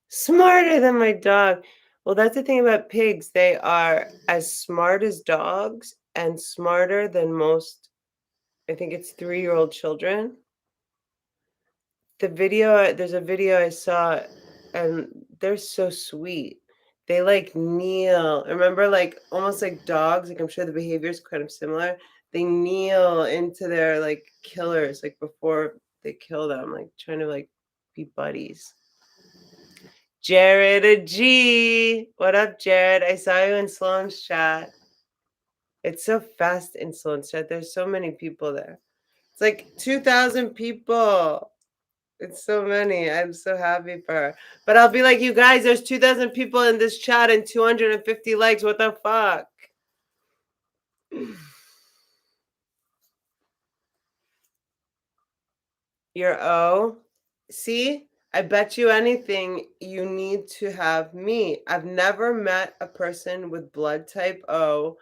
smarter than my dog. Well, that's the thing about pigs. They are as smart as dogs and smarter than most, I think it's 3-year-old children. There's a video I saw, and they're so sweet. They like kneel. Remember, like almost like dogs, like I'm sure the behavior is kind of similar. They kneel into their like killers, like before they kill them, like trying to like be buddies. Jared a G. What up, Jared? I saw you in Sloan's chat. It's so fast in Sloan's chat. There's so many people there. It's like 2,000 people. It's so many. I'm so happy for her. But I'll be like, you guys, there's 2,000 people in this chat and 250 likes. What the fuck? You're O. See, I bet you anything you need to have meat. I've never met a person with blood type O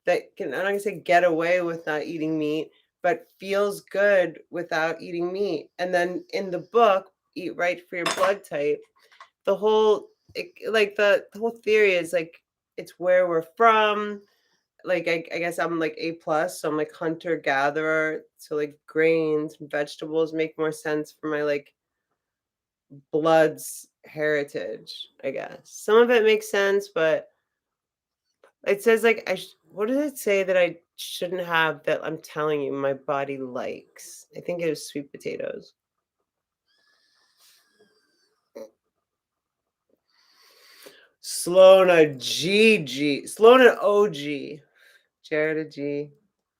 that can, I'm not gonna say get away with not eating meat, but feels good without eating meat. And then in the book, Eat Right for Your Blood Type, the whole like the whole theory is like it's where we're from. Like I guess I'm like A plus, so I'm like hunter gatherer. So like grains, vegetables make more sense for my like blood's heritage, I guess. Some of it makes sense, but it says like what does it say that I shouldn't have that I'm telling you my body likes? I think it was sweet potatoes. Sloan a GG. Sloan an OG. Jared a G.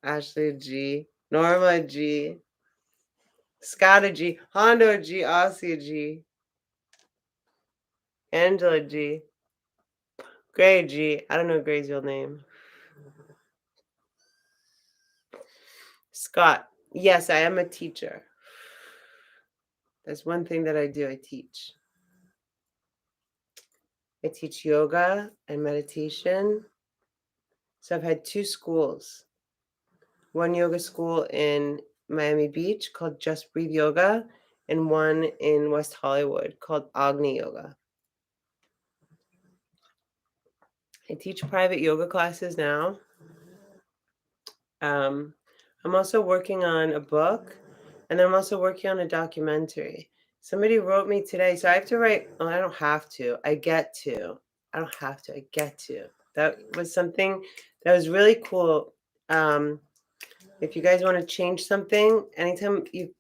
Ashley a G. Norma a G. Scott a G. Hondo a G. Aussie a G. Angela a G. Gray a G. I don't know Gray's real name. Scott. Yes, I am a teacher. That's one thing that I do. I teach. I teach yoga and meditation. So I've had 2 schools. One yoga school in Miami Beach called Just Breathe Yoga, and one in West Hollywood called Agni Yoga. I teach private yoga classes now. I'm also working on a book, and then I'm also working on a documentary. Somebody wrote me today, so I have to write. Oh, I don't have to. I get to. I don't have to. I get to. That was something that was really cool. If you guys want to change something, anytime you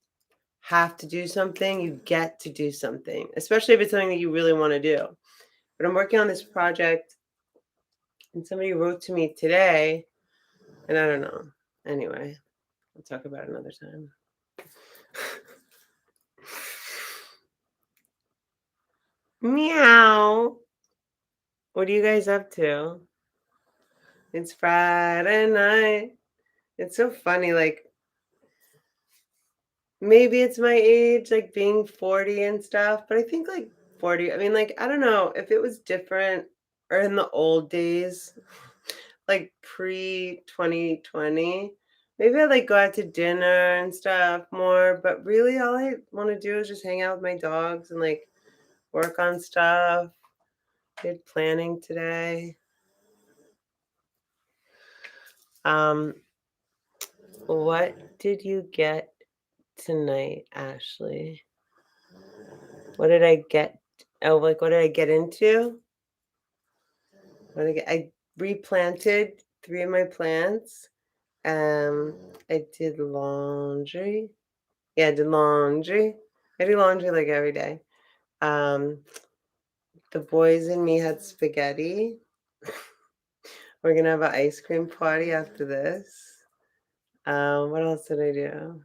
have to do something, you get to do something, especially if it's something that you really want to do. But I'm working on this project, and somebody wrote to me today, and I don't know. Anyway, we'll talk about it another time. Meow. What are you guys up to? It's Friday night. It's so funny. Like, maybe it's my age, like being 40 and stuff, but I think like 40, I mean, like, I don't know if it was different or in the old days, like pre 2020, maybe I'd like go out to dinner and stuff more, but really all I want to do is just hang out with my dogs and like work on stuff. Did planning today. Um, what did you get tonight, Ashley? What did I get? Oh, like what did I get into? What did I replanted 3 of my plants. I did laundry. Yeah, I did laundry. I do laundry like every day. Um, the boys and me had spaghetti. We're gonna have an ice cream party after this. What else did I do?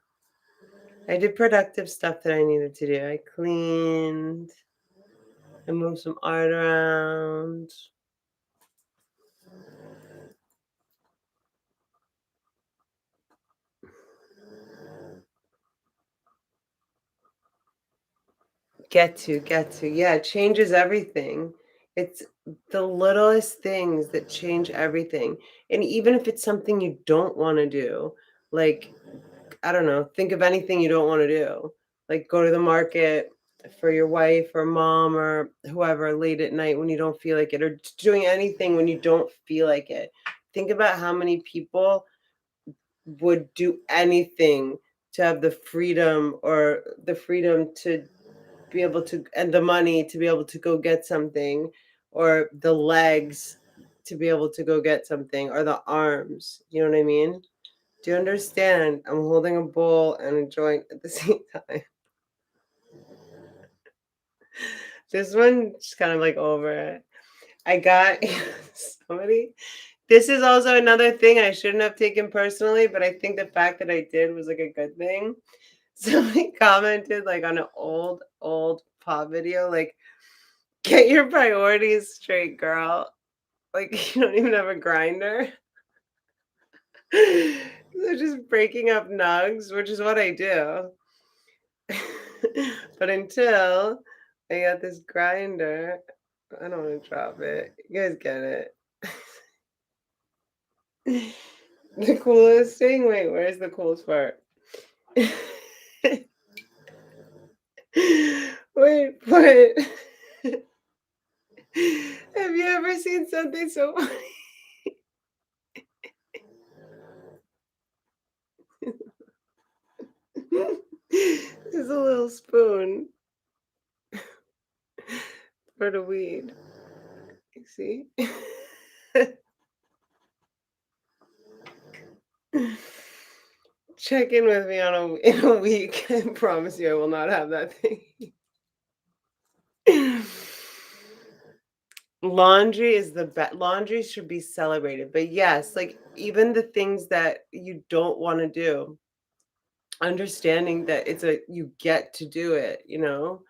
I did productive stuff that I needed to do. I cleaned. I moved some art around. Get to. Yeah, it changes everything. It's the littlest things that change everything. And even if it's something you don't want to do, like, I don't know, think of anything you don't want to do. Like go to the market for your wife or mom or whoever late at night when you don't feel like it, or doing anything when you don't feel like it. Think about how many people would do anything to have the freedom or the freedom to be able to, and the money to be able to go get something, or the legs to be able to go get something, or the arms. You know what I mean? Do you understand? I'm holding a bowl and a joint at the same time. This one's kind of like over it. I got somebody. This is also another thing I shouldn't have taken personally, but I think the fact that I did was like a good thing. Somebody commented like on an old pop video, like, get your priorities straight, girl. Like you don't even have a grinder. They're just breaking up nugs, which is what I do. But until I got this grinder, I don't want to drop it. You guys get it. The coolest thing? Wait, where's the coolest part? Wait, but have you ever seen something so funny? There's a little spoon for the weed. You see? Check in with me in a week. I promise you I will not have that thing. Laundry is the best. Laundry should be celebrated. But yes, like even the things that you don't want to do, understanding that it's a you get to do it, you know?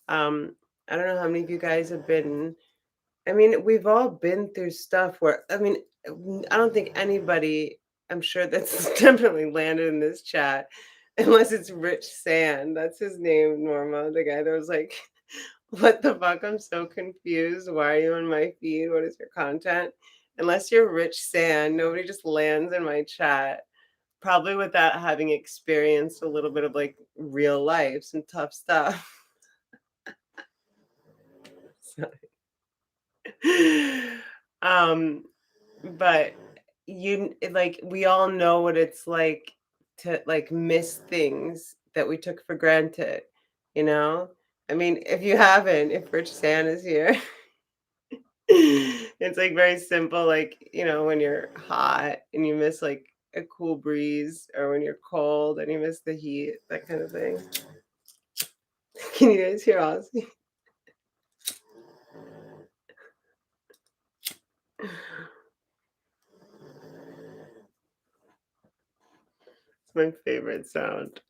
Um, I don't know how many of you guys have been, I mean, we've all been through stuff where, I mean, I don't think anybody, I'm sure that's definitely landed in this chat, unless it's Rich Sand. That's his name, Norma, the guy that was like, what the fuck? I'm so confused. Why are you on my feed? What is your content? Unless you're Rich Sand, nobody just lands in my chat. Probably without having experienced a little bit of like real life, some tough stuff. um, but like we all know what it's like to like miss things that we took for granted, you know? I mean, if you haven't, if Rich Sand is here, it's like very simple, like, you know, when you're hot and you miss like a cool breeze, or when you're cold and you miss the heat, that kind of thing. Can you guys hear Ozzy? It's my favorite sound.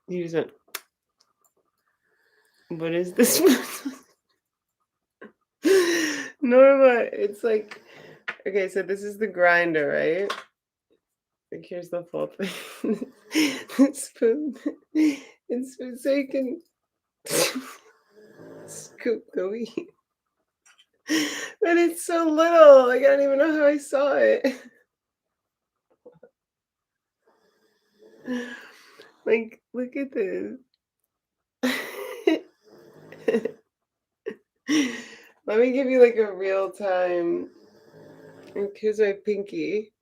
You just went, what is this? Norma, it's like, okay, so this is the grinder, right? Like, here's the full thing. Spoon. It's spoon so you can scoop the wheat. But it's so little. Like, I don't even know how I saw it. Like, look at this. Let me give you like a real time. And here's my pinky.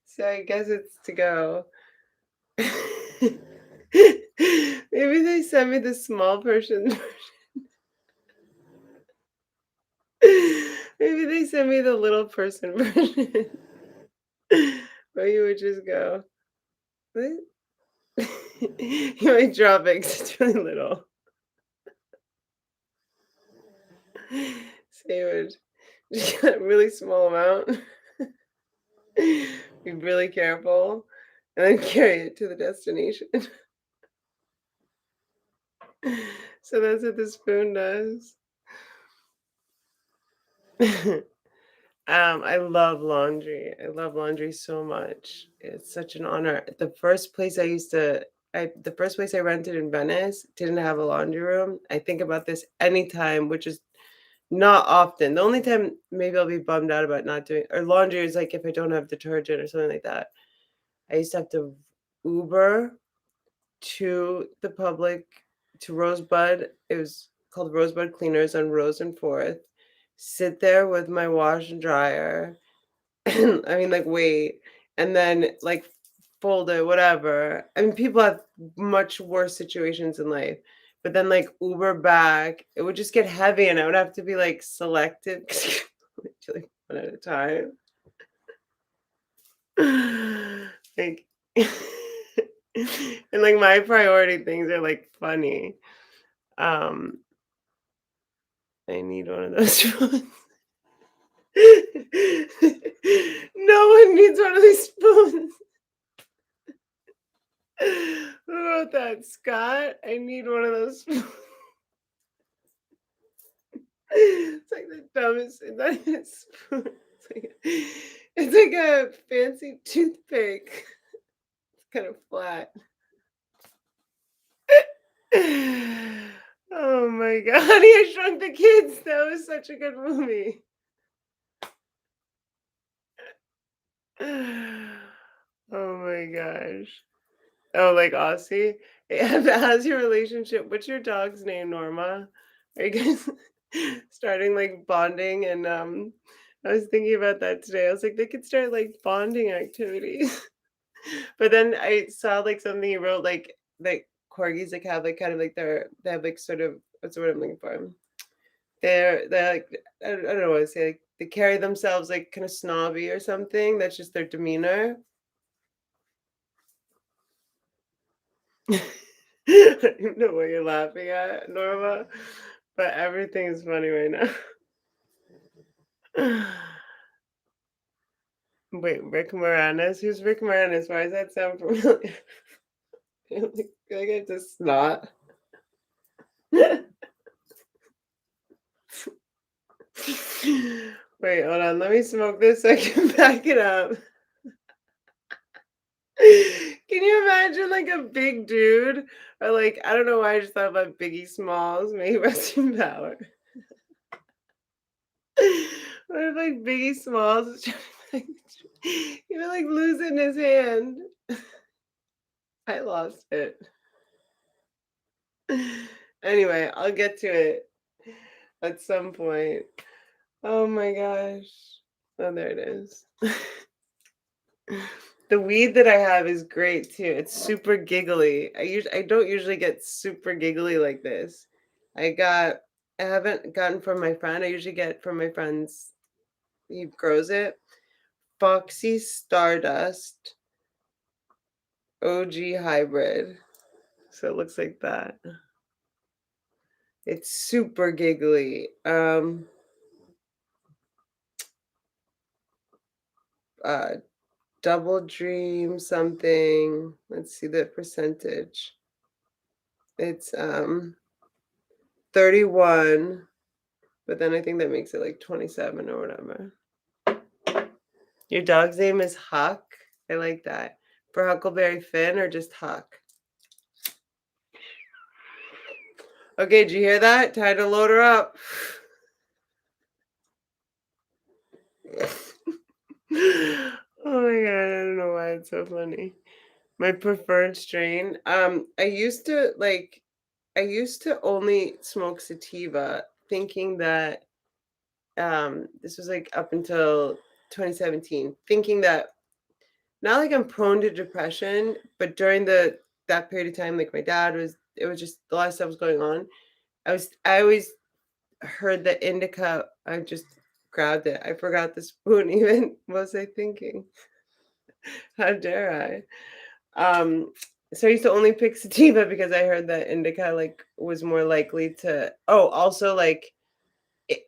So I guess it's to go. Maybe they sent me the small person. Maybe they sent me the little person version. Where you would just go, what? You might drop it 'cause it's really little. So you would just get a really small amount. Be really careful and then carry it to the destination. So that's what the spoon does. I love laundry. I love laundry so much. It's such an honor. The first place I rented in Venice didn't have a laundry room. I think about this anytime, which is not often. The only time maybe I'll be bummed out about not doing or laundry is like if I don't have detergent or something like that. I used to have to Uber to the public to Rosebud. It was called Rosebud Cleaners on Rose and Fourth. Sit there with my wash and dryer. I mean, like, wait, and then like fold it, whatever. I mean, people have much worse situations in life. But then like Uber back, it would just get heavy and I would have to be like selective to like one at a time. Like and like my priority things are like funny. Um, I need one of those spoons. No one needs one of these spoons. Who wrote that? Scott? I need one of those spoons. It's like the dumbest. It's not even a spoon. It's like a fancy toothpick. It's kind of flat. Oh my god, Honey, I Shrunk the Kids. That was such a good movie. Oh my gosh. Oh, like Aussie? How's your relationship? What's your dog's name, Norma? Are you guys starting like bonding? And I was thinking about that today. I was like, they could start like bonding activities. But then I saw like something you wrote like corgis like have like kind of like they have like sort of what's the word I'm looking for? They're like I don't know what to say, like they carry themselves like kind of snobby or something. That's just their demeanor. I don't know what you're laughing at, Norma, but everything is funny right now. Wait, Rick Moranis? Who's Rick Moranis? Why does that sound familiar? Like I just snot. Wait, hold on. Let me smoke this so I can back it up. Can you imagine like a big dude? Or like, I don't know why I just thought about Biggie Smalls, maybe rest in power. What if like Biggie Smalls is trying to like, he would like losing his hand. I lost it. Anyway, I'll get to it at some point. Oh my gosh. Oh, there it is. The weed that I have is great too. It's super giggly. I don't usually get super giggly like this. I got I haven't gotten from my friend. I usually get from my friend's he grows it. Foxy Stardust OG hybrid. So it looks like that. It's super giggly. Uh Double Dream something. Let's see the percentage. It's 31. But then I think that makes it like 27 or whatever. Your dog's name is Huck? I like that. For Huckleberry Finn or just Huck? Okay, did you hear that? Time to load her up. Oh my god, I don't know why it's so funny. My preferred strain. I used to only smoke sativa, thinking that this was like up until 2017, thinking that not like I'm prone to depression, but during that period of time, like my dad was, it was just a lot of stuff was going on. I always heard that indica. I just grabbed it. I forgot the spoon even. What was I thinking? How dare I? So I used to only pick sativa because I heard that indica like was more likely to. Oh, also like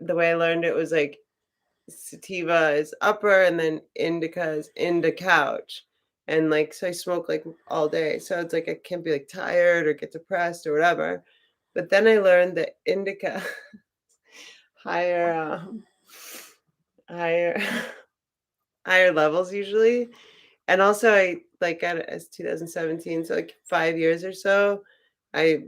the way I learned it was like sativa is upper and then indica is into couch. And like so I smoke like all day. So it's like I can't be like tired or get depressed or whatever. But then I learned that indica higher higher higher levels usually. And also I like at as 2017, so like 5 years or so, I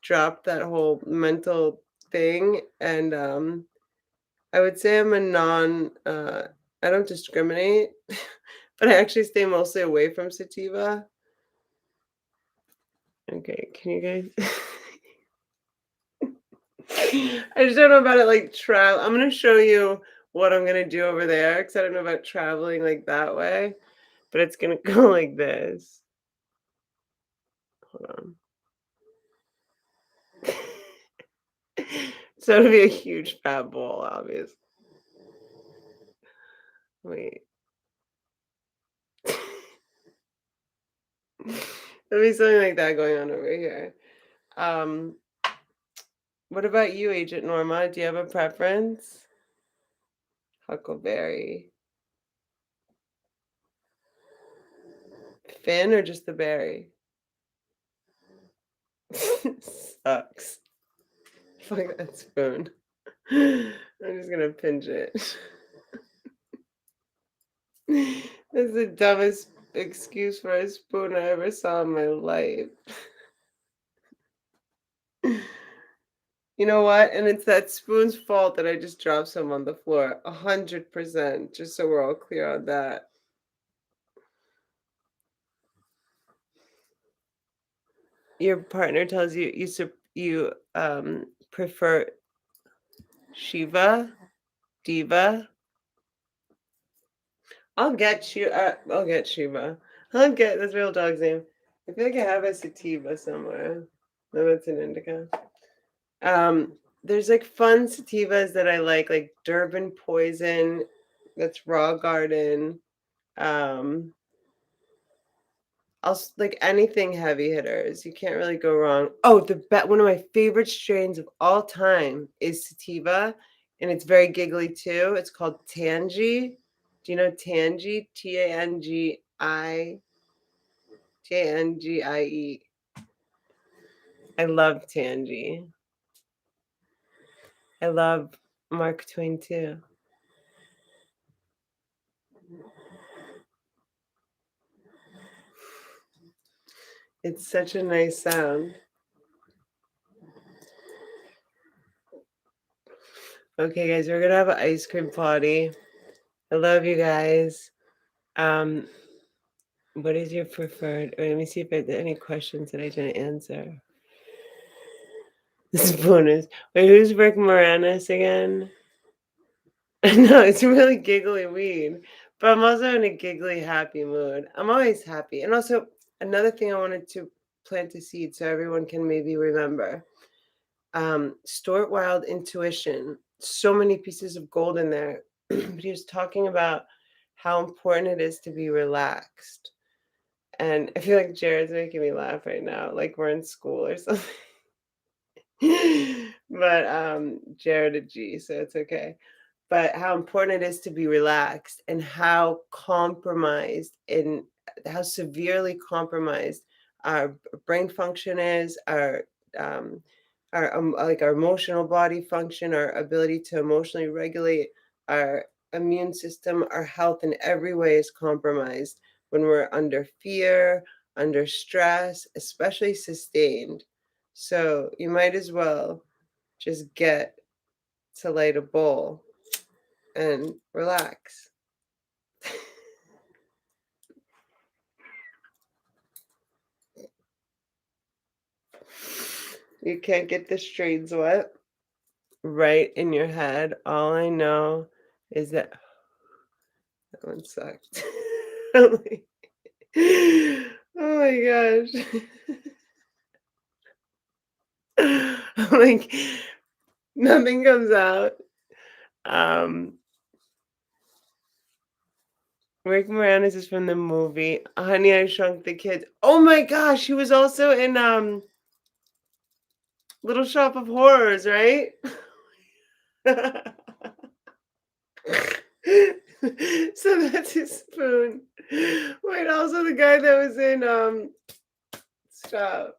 dropped that whole mental thing and I would say I'm a I don't discriminate, but I actually stay mostly away from sativa. Okay, can you guys I just don't know about it like travel. I'm gonna show you what I'm gonna do over there because I don't know about traveling like that way, but it's gonna go like this. Hold on. So it'll be a huge fat bowl, obviously. Wait. There'll be something like that going on over here. Um, what about you, Agent Norma? Do you have a preference? Huckleberry. Finn or just the berry? Sucks. Fuck that spoon. I'm just gonna pinch it. That's the dumbest excuse for a spoon I ever saw in my life. You know what? And it's that spoon's fault that I just dropped some on the floor. 100%. Just so we're all clear on that. Your partner tells you you prefer Shiva, Diva. I'll get Shiva. I'll get this real dog's name. I feel like I have a sativa somewhere. No, that's an indica. There's like fun sativas that I like Durban Poison, that's Raw Garden. Um, like anything heavy hitters. You can't really go wrong. Oh, one of my favorite strains of all time is sativa, and it's very giggly too. It's called Tangy. Do you know Tangy? Tangie. I love Tangy. I love Mark Twain too. It's such a nice sound. Okay, guys, we're gonna have an ice cream party. I love you guys. Um, what is your preferred? Wait, let me see if there's any questions that I didn't answer. This is bonus. Wait, who's Rick Moranis again? No, it's really giggly weed, but I'm also in a giggly happy mood. I'm always happy. And also another thing I wanted to plant a seed so everyone can maybe remember. Stuart Wilde intuition. So many pieces of gold in there. But he was talking about how important it is to be relaxed. And I feel like Jared's making me laugh right now, like we're in school or something. But Jared a G, so it's okay. But how important it is to be relaxed and how compromised and how severely compromised our brain function is, our um, our like our emotional body function, our ability to emotionally regulate our immune system, our health in every way is compromised when we're under fear, under stress, especially sustained. So you might as well just get to light a bowl and relax. You can't get the strings wet right in your head. All I know is that that one sucked. I'm like, oh my gosh. I'm like, nothing comes out. Um, Rick Moranis is from the movie Honey, I Shrunk the Kids. Oh my gosh, he was also in Little Shop of Horrors, right? So that's his spoon. Wait, also the guy that was in stop.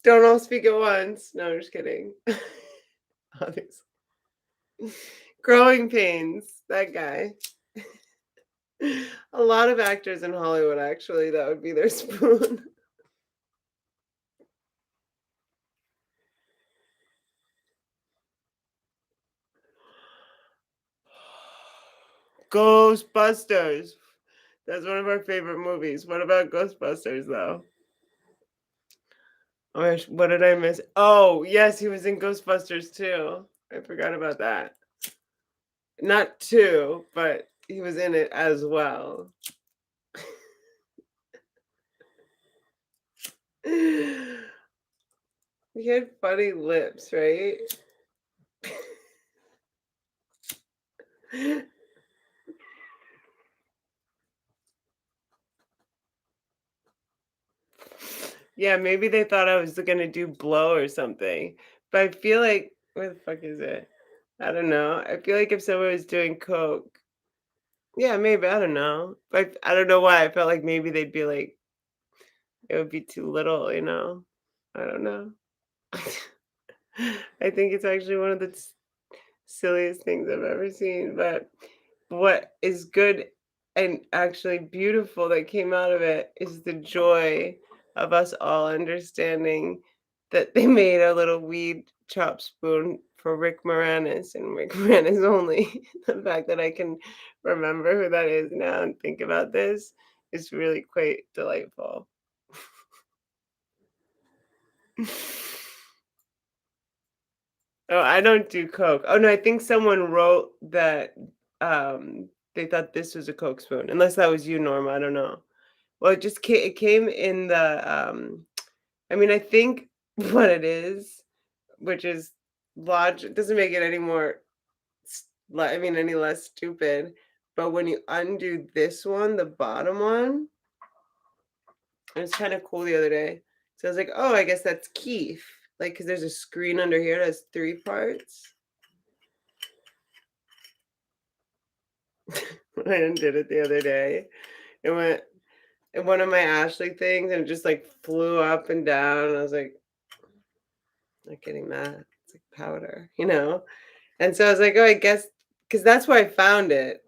Don't all speak at once. No, I'm just kidding. Obviously. Growing Pains, that guy. A lot of actors in Hollywood, actually, that would be their spoon. Ghostbusters. That's one of our favorite movies. What about Ghostbusters, though? Oh my gosh, what did I miss? Oh, yes, he was in Ghostbusters too. I forgot about that. Not two, but he was in it as well. He had funny lips, right? Yeah, maybe they thought I was gonna do blow or something. But I feel like where the fuck is it? I don't know. I feel like if someone was doing coke, yeah, maybe I don't know. But I don't know why. I felt like maybe they'd be like it would be too little, you know. I don't know. I think it's actually one of the silliest things I've ever seen. But what is good and actually beautiful that came out of it is the joy of us all understanding that they made a little weed chop spoon for Rick Moranis and Rick Moranis only. The fact that I can remember who that is now and think about this is really quite delightful. Oh, I don't do coke. Oh no, I think someone wrote that they thought this was a coke spoon. Unless that was you, Norma. I don't know. Well, it came in the I mean, I think what it is, which is logic doesn't make it any more I mean any less stupid. But when you undo this one, the bottom one, it was kind of cool the other day. So I was like, oh, I guess that's Keef. Like, because there's a screen under here that has three parts. I undid it the other day. It went in one of my Ashley things and it just like flew up and down. And I was like, not getting that. It's like powder, you know? And so I was like, oh, I guess because that's where I found it.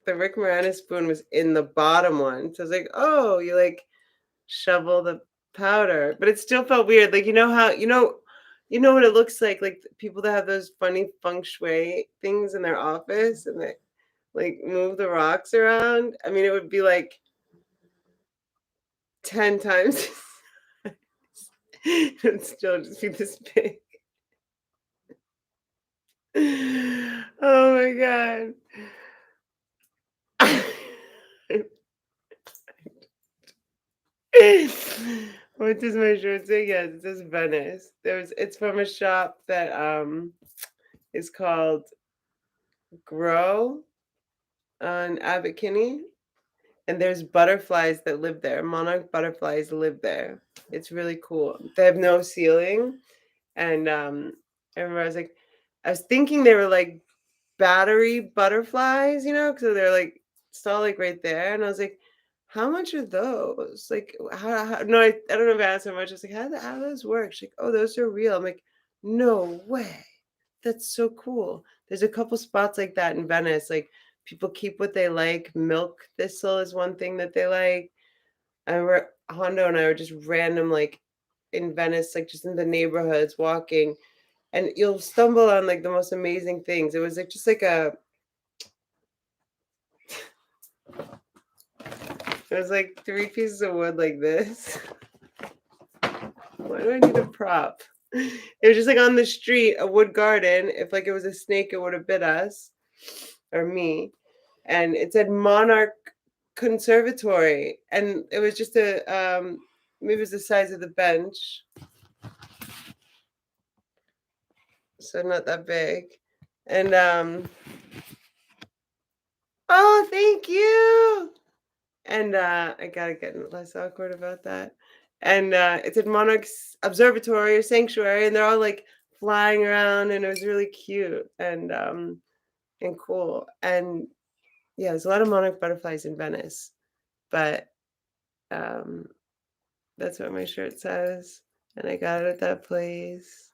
The Rick Moranis spoon was in the bottom one. So I was like, oh, you like shovel the powder. But it still felt weird. Like, you know how, you know what it looks like people that have those funny feng shui things in their office and they like move the rocks around. I mean, it would be like 10 times. It would still just be this big. Oh my god. What does my shirt say? Yes, it says Venice. It's from a shop that is called Grow on Abbot Kinney. And there's butterflies that live there. Monarch butterflies live there. It's really cool. They have no ceiling. And I remember I was thinking they were like battery butterflies, you know, because they're like still like right there. And I was like, how much are those? Like, how no, I don't know if I asked how much. I was like, how do those work? She's like, oh, those are real. I'm like, No way. That's so cool. There's a couple spots like that in Venice. Like people keep what they like. Milk thistle is one thing that they like. I remember Hondo and I were just random like in Venice, like just in the neighborhoods walking, and you'll stumble on like the most amazing things. It was like just like it was like three pieces of wood like this. Why do I need a prop? It was just like on the street, a wood garden. If like it was a snake, it would have bit us or me. And it said Monarch Conservatory, and it was just a maybe it was the size of the bench, so not that big. And oh, thank you. And I gotta get less awkward about that. And it's at Monarch's Observatory or Sanctuary, and they're all like flying around, and it was really cute and cool. And yeah, there's a lot of monarch butterflies in Venice, but um, that's what my shirt says, and I got it at that place.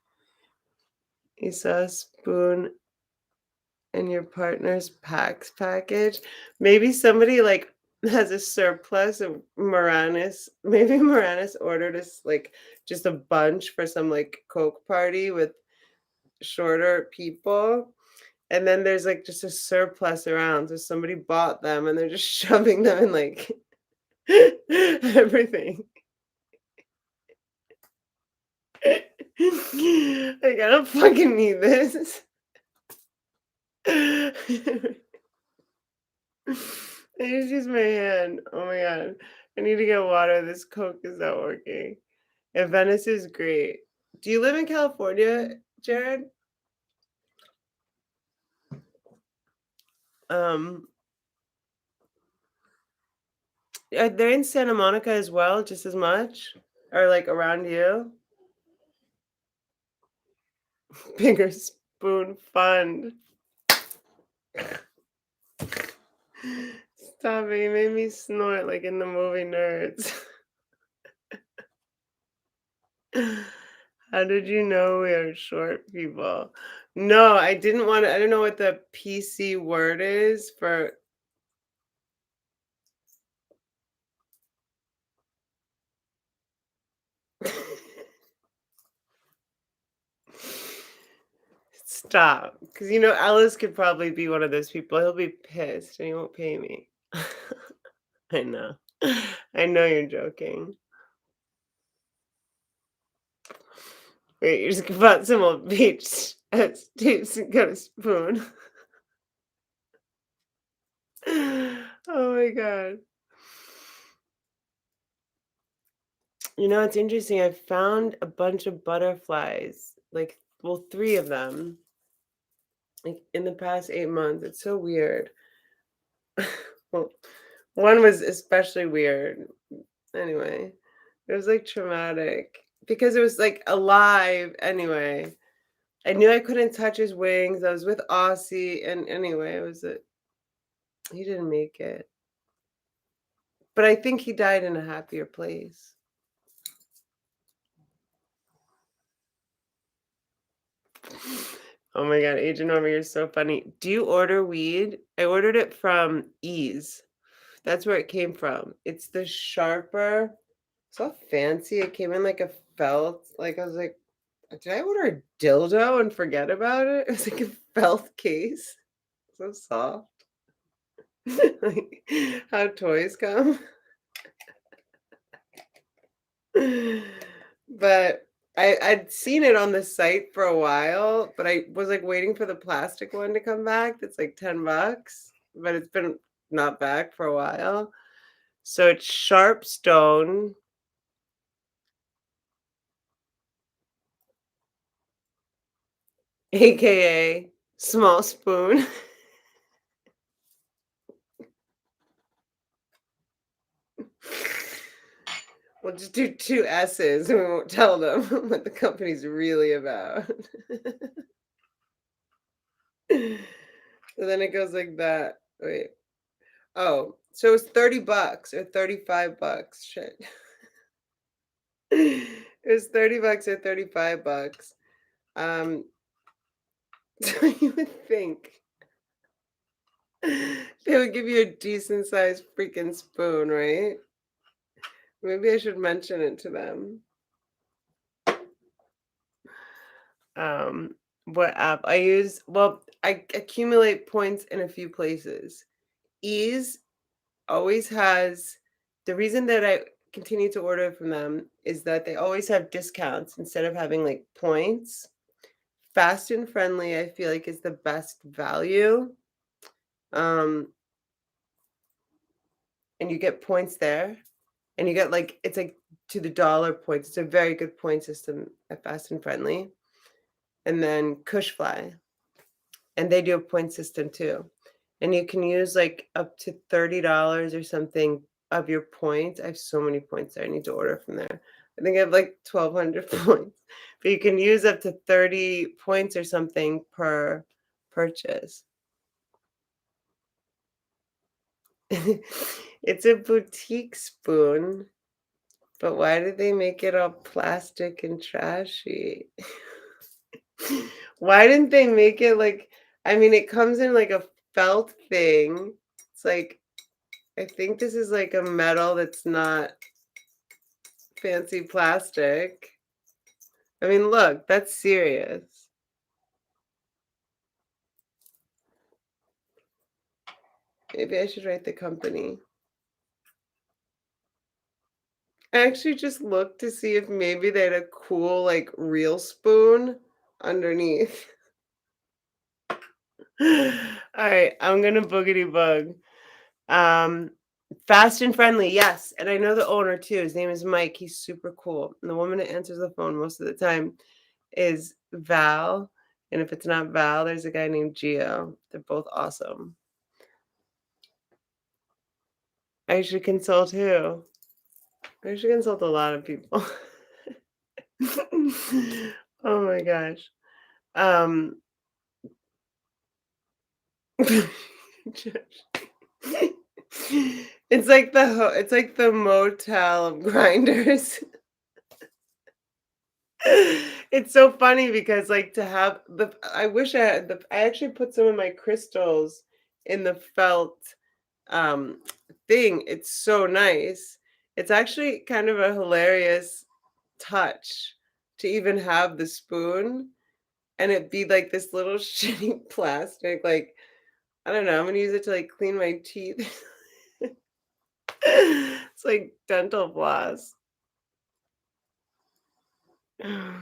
You saw a spoon in your partner's PAX package. Maybe somebody like has a surplus of Moranis. Maybe Moranis ordered us like just a bunch for some like Coke party with shorter people. And then there's like just a surplus around. So somebody bought them and they're just shoving them in like everything. Like, I don't fucking need this. I just use my hand. Oh my god. I need to get water. This Coke is not working. And Venice is great. Do you live in California, Jared? Um, are they in Santa Monica as well, just as much? Or like around you? Bigger Spoon Fund. Stop it. You made me snort like in the movie Nerds. How did you know we are short people? No, I didn't want to. I don't know what the PC word is for. Stop. Because, you know, Ellis could probably be one of those people. He'll be pissed and he won't pay me. I know. I know you're joking. Wait, you're just about some old beach at Steve's and got a spoon. Oh my god. You know, it's interesting. I found a bunch of butterflies, like, well, three of them, like in the past 8 months. It's so weird. Well, one was especially weird. Anyway, it was like traumatic because it was like alive anyway. I knew I couldn't touch his wings. I was with Aussie, and anyway, it was a he didn't make it. But I think he died in a happier place. Oh my god, Agent Norma, you're so funny. Do you order weed? I ordered it from Ease. That's where it came from. It's the sharper. So fancy. It came in like a felt. Like I was like, did I order a dildo and forget about it? It was like a felt case. So soft. Like how toys come. But I'd seen it on the site for a while, but I was like waiting for the plastic one to come back. That's like $10, but it's been not back for a while. So it's Sharpstone, aka small spoon. We'll just do two S's and we won't tell them what the company's really about. So then it goes like that. Wait. Oh, so it's $30 or $35. Shit. It was $30 or $35. So you would think they would give you a decent sized freaking spoon, right? Maybe I should mention it to them. Um, what app I use? Well, I accumulate points in a few places. Ease always has the reason that I continue to order from them is that they always have discounts instead of having like points. Fast and Friendly, I feel like is the best value. Um, and you get points there. And you get like it's like to the dollar points. It's a very good point system at Fast and Friendly. And then Cushfly. And they do a point system too. And you can use like up to $30 or something of your points. I have so many points there. I need to order from there. I think I have like 1,200 points. But you can use up to 30 points or something per purchase. It's a boutique spoon, but why did they make it all plastic and trashy? Why didn't they make it like I mean, it comes in like a felt thing. It's like I think this is like a metal that's not fancy plastic. I mean, look, that's serious. Maybe I should write the company. I actually just looked to see if maybe they had a cool, like, real spoon underneath. Alright, I'm gonna boogity bug. Um, Fast and Friendly, yes, and I know the owner too. His name is Mike. He's super cool. And the woman that answers the phone most of the time is Val. And if it's not Val, there's a guy named Gio. They're both awesome. I should consult who? I should consult a lot of people. Oh my gosh. Um it's like it's like the motel of grinders. It's so funny because like to have the I wish I had I actually put some of my crystals in the felt um thing. It's so nice. It's actually kind of a hilarious touch to even have the spoon and it be like this little shitty plastic like I don't know, I'm gonna use it to like clean my teeth. It's like dental floss. Oh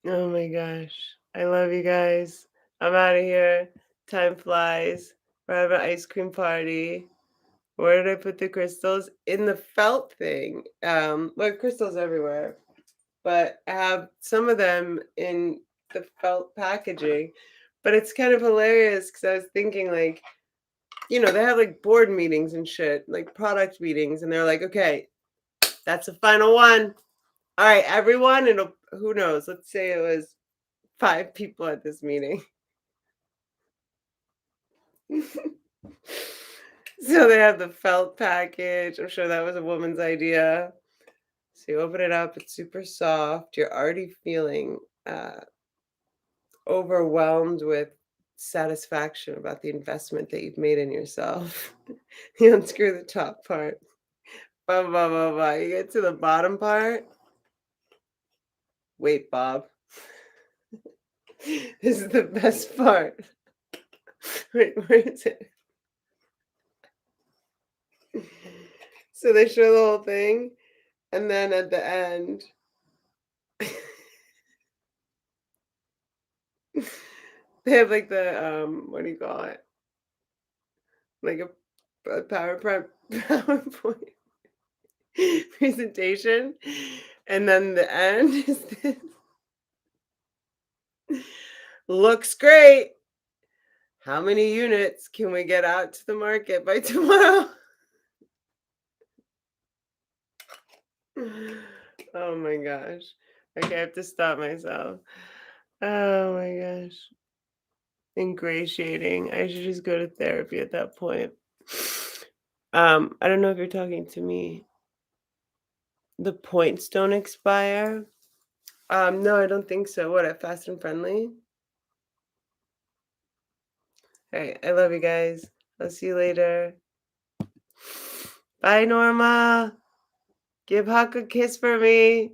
my gosh. I love you guys. I'm out of here. Time flies. We're having an ice cream party. Where did I put the crystals? In the felt thing. Well, crystals everywhere. But I have some of them in the felt packaging. But it's kind of hilarious because I was thinking like, they have like board meetings and shit, like product meetings, and they're like, okay, that's the final one. All right, everyone, and who knows? Let's say it was 5 people at this meeting. So they have the felt package. I'm sure that was a woman's idea. So you open it up, it's super soft. You're already feeling overwhelmed with satisfaction about the investment that you've made in yourself. You unscrew the top part. Blah, blah, blah, blah. You get to the bottom part. Wait, Bob. This is the best part. Wait, where is it? So they show the whole thing, and then at the end, they have like the what do you call it? Like a PowerPoint presentation, and then the end is this. Looks great. How many units can we get out to the market by tomorrow? Oh my gosh. Okay, I have to stop myself. Oh my gosh. Ingratiating. I should just go to therapy at that point. I don't know if you're talking to me. The points don't expire. No, I don't think so. What, at Fast and Friendly? All right, I love you guys. I'll see you later. Bye, Norma. Give Huck a kiss for me.